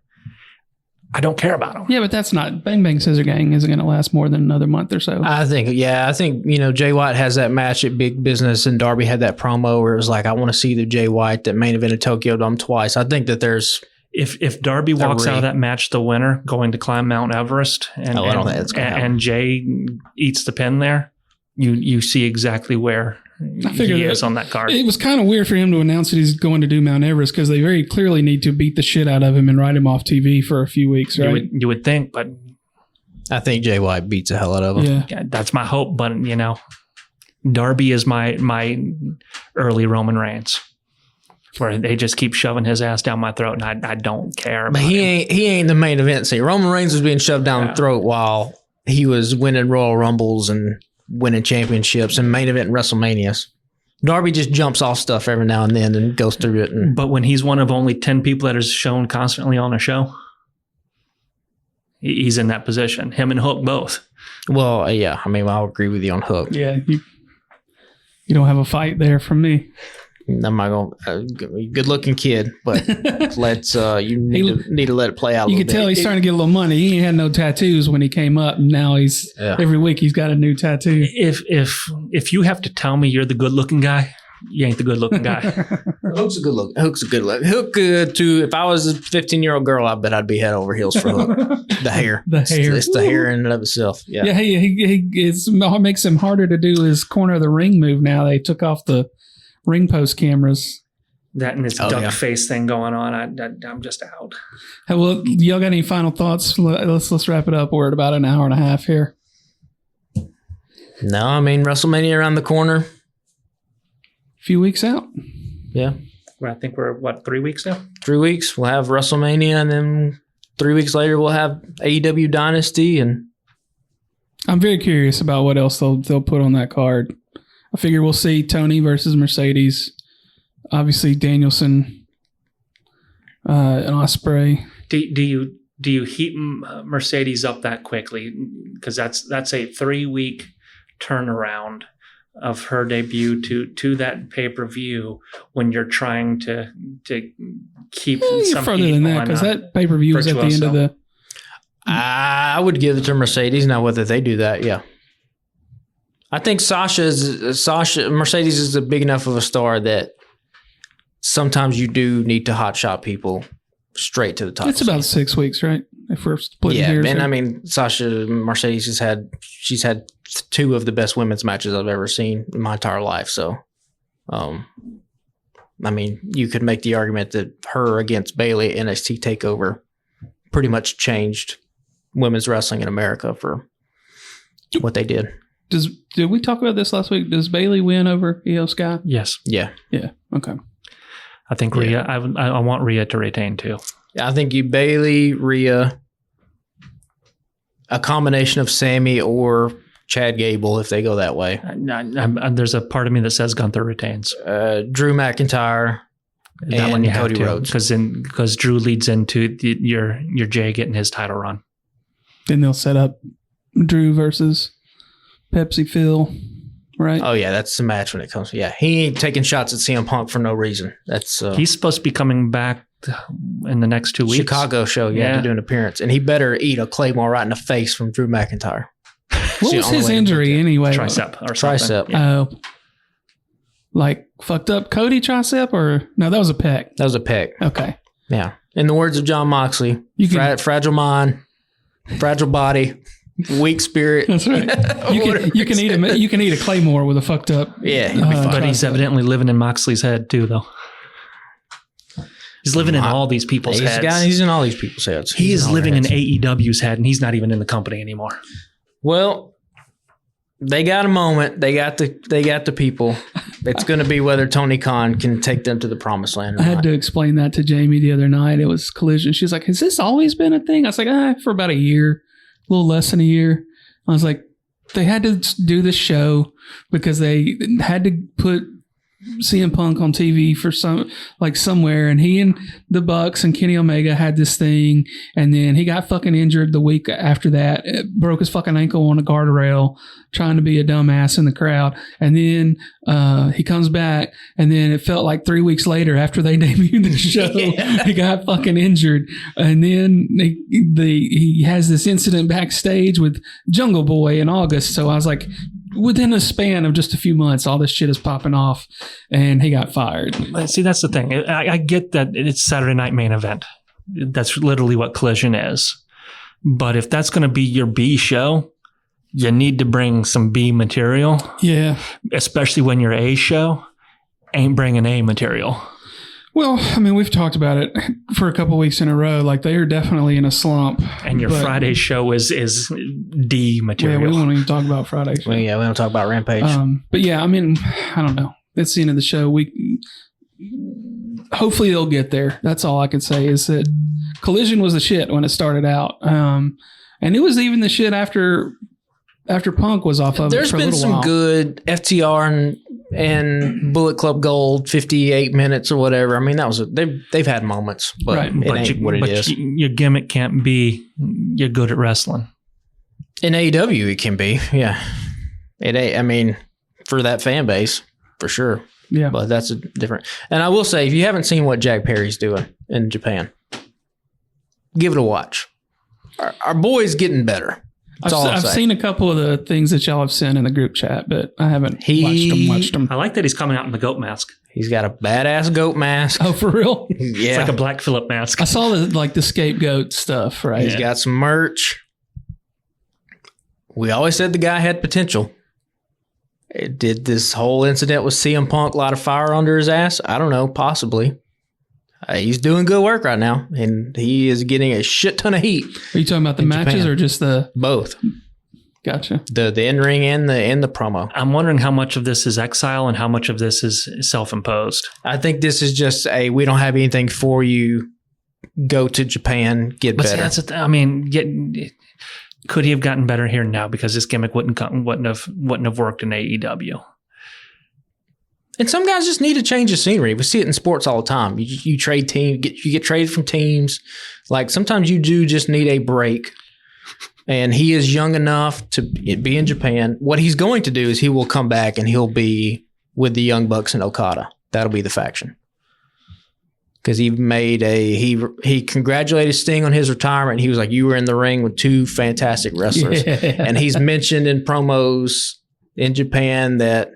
I don't care about them. Yeah, but that's not Bang Bang Scissor Gang isn't going to last more than another month or so. I think Jay White has that match at Big Business, and Darby had that promo where it was like, I want to see the Jay White that main evented Tokyo Dome twice. I think that there's if Darby walks out of that match the winner, going to climb Mount Everest, and Jay eats the pin there, you see exactly where he is on that card. It was kind of weird for him to announce that he's going to do Mount Everest because they very clearly need to beat the shit out of him and write him off TV for a few weeks, right? You would think, but I think Jay White beats the hell out of him. Yeah, that's my hope. But Darby is my early Roman Reigns, where they just keep shoving his ass down my throat, and I don't care. But he ain't the main event. See, Roman Reigns was being shoved down the throat while he was winning Royal Rumbles and winning championships and main event WrestleManias. Darby just jumps off stuff every now and then and goes through it. But when he's one of only 10 people that is shown constantly on a show, he's in that position. Him and Hook both. Well, yeah. I mean, I'll agree with you on Hook. Yeah. You don't have a fight there from me. I'm not going good looking kid, but let's you need to let it play out a little bit. You can tell he's starting to get a little money. He ain't had no tattoos when he came up. And now every week he's got a new tattoo. If you have to tell me you're the good looking guy, you ain't the good looking guy. Hook's a good look. Hook if I was a 15-year-old girl, I bet I'd be head over heels for Hook. The hair. It's the hair in and of itself. Yeah. Yeah. It makes him harder to do his corner of the ring move now. They took off the ring post cameras. That and this duck face thing going on. I'm just out. Hey, well, y'all got any final thoughts? Let's wrap it up. We're at about an hour and a half here. No, I mean, WrestleMania around the corner. Few weeks out. Yeah. Well, I think we're 3 weeks now? 3 weeks. We'll have WrestleMania and then 3 weeks later, we'll have AEW Dynasty, and I'm very curious about what else they'll put on that card. I figure we'll see Tony versus Mercedes. Obviously, Danielson and Ospreay. Do you heat Mercedes up that quickly? Because that's a 3-week turnaround of her debut to that pay-per-view when you're trying to keep some further than that, because that pay-per-view was at the end of the. I would give it to Mercedes. Now, whether they do that, yeah. I think Mercedes is a big enough of a star that sometimes you do need to hotshot people straight to the top. It's about 6 weeks, right? If we're splitting hairs. And I mean, Mercedes she's had 2 of the best women's matches I've ever seen in my entire life. So, I mean, you could make the argument that her against Bayley at NXT TakeOver pretty much changed women's wrestling in America for what they did. Did we talk about this last week? Does Bayley win over Io Sky? Yes. Yeah. Yeah. Okay. I think Rhea. I want Rhea to retain too. I think you Bayley, Rhea, a combination of Sammy or Chad Gable if they go that way. There's a part of me that says Gunther retains. Drew McIntyre. That one you have Cody to, Rhodes. because Drew leads into your Jay getting his title run. Then they'll set up Drew versus Pepsi Phil, right? Oh yeah, that's the match when it comes. Yeah, he ain't taking shots at CM Punk for no reason. That's he's supposed to be coming back in the next 2 weeks. Chicago show. Yeah, to do an appearance, and he better eat a Claymore right in the face from Drew McIntyre. What was his injury anyway? Tricep or tricep. Yeah. Oh, like fucked up Cody tricep, or no? That was a pec. That was a pec. Okay. Yeah. In the words of John Moxley, fragile mind, fragile body, weak spirit. That's right. You can eat a Claymore with a fucked up. Yeah, he'd be fine. But he's evidently living in Moxley's head too, though. He's living in all these people's heads. He's in all these people's heads. He is living in AEW's head, and he's not even in the company anymore. Well, they got a moment. They got the people. It's going to be whether Tony Khan can take them to the promised land. I had to explain that to Jamie the other night. It was Collision. She's like, "Has this always been a thing?" I was like, for about a year, a little less than a year. I was like, they had to do this show because they had to put CM Punk on TV for somewhere, and he and the Bucks and Kenny Omega had this thing, and then he got fucking injured the week after that, broke his fucking ankle on a guardrail trying to be a dumbass in the crowd, and then he comes back, and then it felt like 3 weeks later after they debuted the show, he got fucking injured, and then he has this incident backstage with Jungle Boy in August, so I was like, within a span of just a few months, all this shit is popping off, and he got fired. See, that's the thing. I get that it's Saturday Night Main Event. That's literally what Collision is. But if that's going to be your B show, you need to bring some B material. Yeah. Especially when your A show ain't bringing A material. Well, I mean, we've talked about it for a couple weeks in a row. Like, they are definitely in a slump. And your Friday show is D material. Yeah, we won't even talk about Friday show. Well, yeah, we don't talk about Rampage. But yeah, I mean, I don't know. It's the end of the show. Hopefully they'll get there. That's all I can say is that Collision was the shit when it started out. And it was even the shit after Punk was off of There's it for a been little some while. good FTR and Bullet Club Gold 58 minutes or whatever. I mean, they've had moments, but right. it ain't what it is. Your gimmick can't be you're good at wrestling. In AEW, it can be, yeah. It ain't. I mean, for that fan base, for sure. Yeah, but that's a different. And I will say, if you haven't seen what Jack Perry's doing in Japan, give it a watch. Our boy's getting better. I've seen a couple of the things that y'all have sent in the group chat, but I haven't watched them. I like that he's coming out in the goat mask. He's got a badass goat mask. Oh, for real? Yeah. It's like a Black Phillip mask. I saw the scapegoat stuff, right? He's got some merch. We always said the guy had potential. Did this whole incident with CM Punk light a fire under his ass? I don't know, possibly. He's doing good work right now, and he is getting a shit ton of heat. Are you talking about the matches Japan. or just the both? Gotcha. The in ring and the promo. I'm wondering how much of this is exile and how much of this is self-imposed. I think this is just we don't have anything for you go to Japan, get But see, better. could he have gotten better here now because this gimmick wouldn't have worked in AEW? And some guys just need a change of scenery. We see it in sports all the time. You trade team, you get traded from teams. Like sometimes you do just need a break. And he is young enough to be in Japan. What he's going to do is he will come back and he'll be with the Young Bucks and Okada. That'll be the faction. Because he congratulated Sting on his retirement. He was like, you were in the ring with two fantastic wrestlers. Yeah. And he's mentioned in promos in Japan that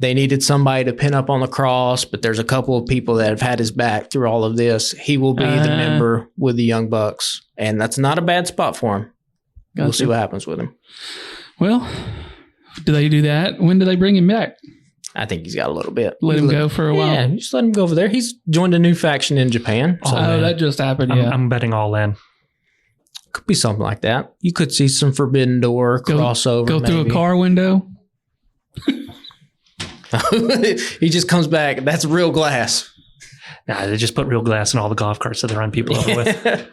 they needed somebody to pin up on the cross, but there's a couple of people that have had his back through all of this. He will be the member with the Young Bucks. And that's not a bad spot for him. Gotcha. We'll see what happens with him. Well, do they do that? When do they bring him back? I think he's got a little bit. Let him go for a while. Yeah, just let him go over there. He's joined a new faction in Japan. So That just happened, yeah. I'm betting all in. could be something like that. You could see some Forbidden Door crossover. Go through maybe. a car window. He just comes back. That's real glass. Nah, they just put real glass in all the golf carts that they run people over with.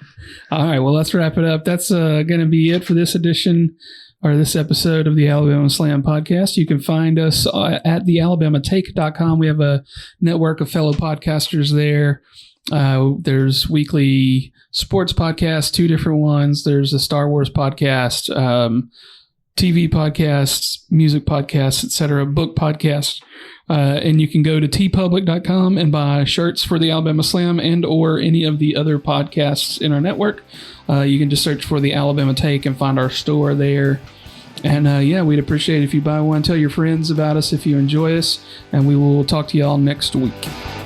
All right, well, let's wrap it up. That's going to be it for this edition or this episode of the Alabama Slam podcast. You can find us at thealabamatake.com. We have a network of fellow podcasters there. There's weekly sports podcasts, 2 different ones. There's a Star Wars podcast, TV podcasts, music podcasts, etc., book podcasts. And you can go to tpublic.com and buy shirts for the Alabama Slam and or any of the other podcasts in our network. You can just search for the Alabama Take and find our store there. And yeah, we'd appreciate it if you buy one. Tell your friends about us if you enjoy us. And we will talk to y'all next week.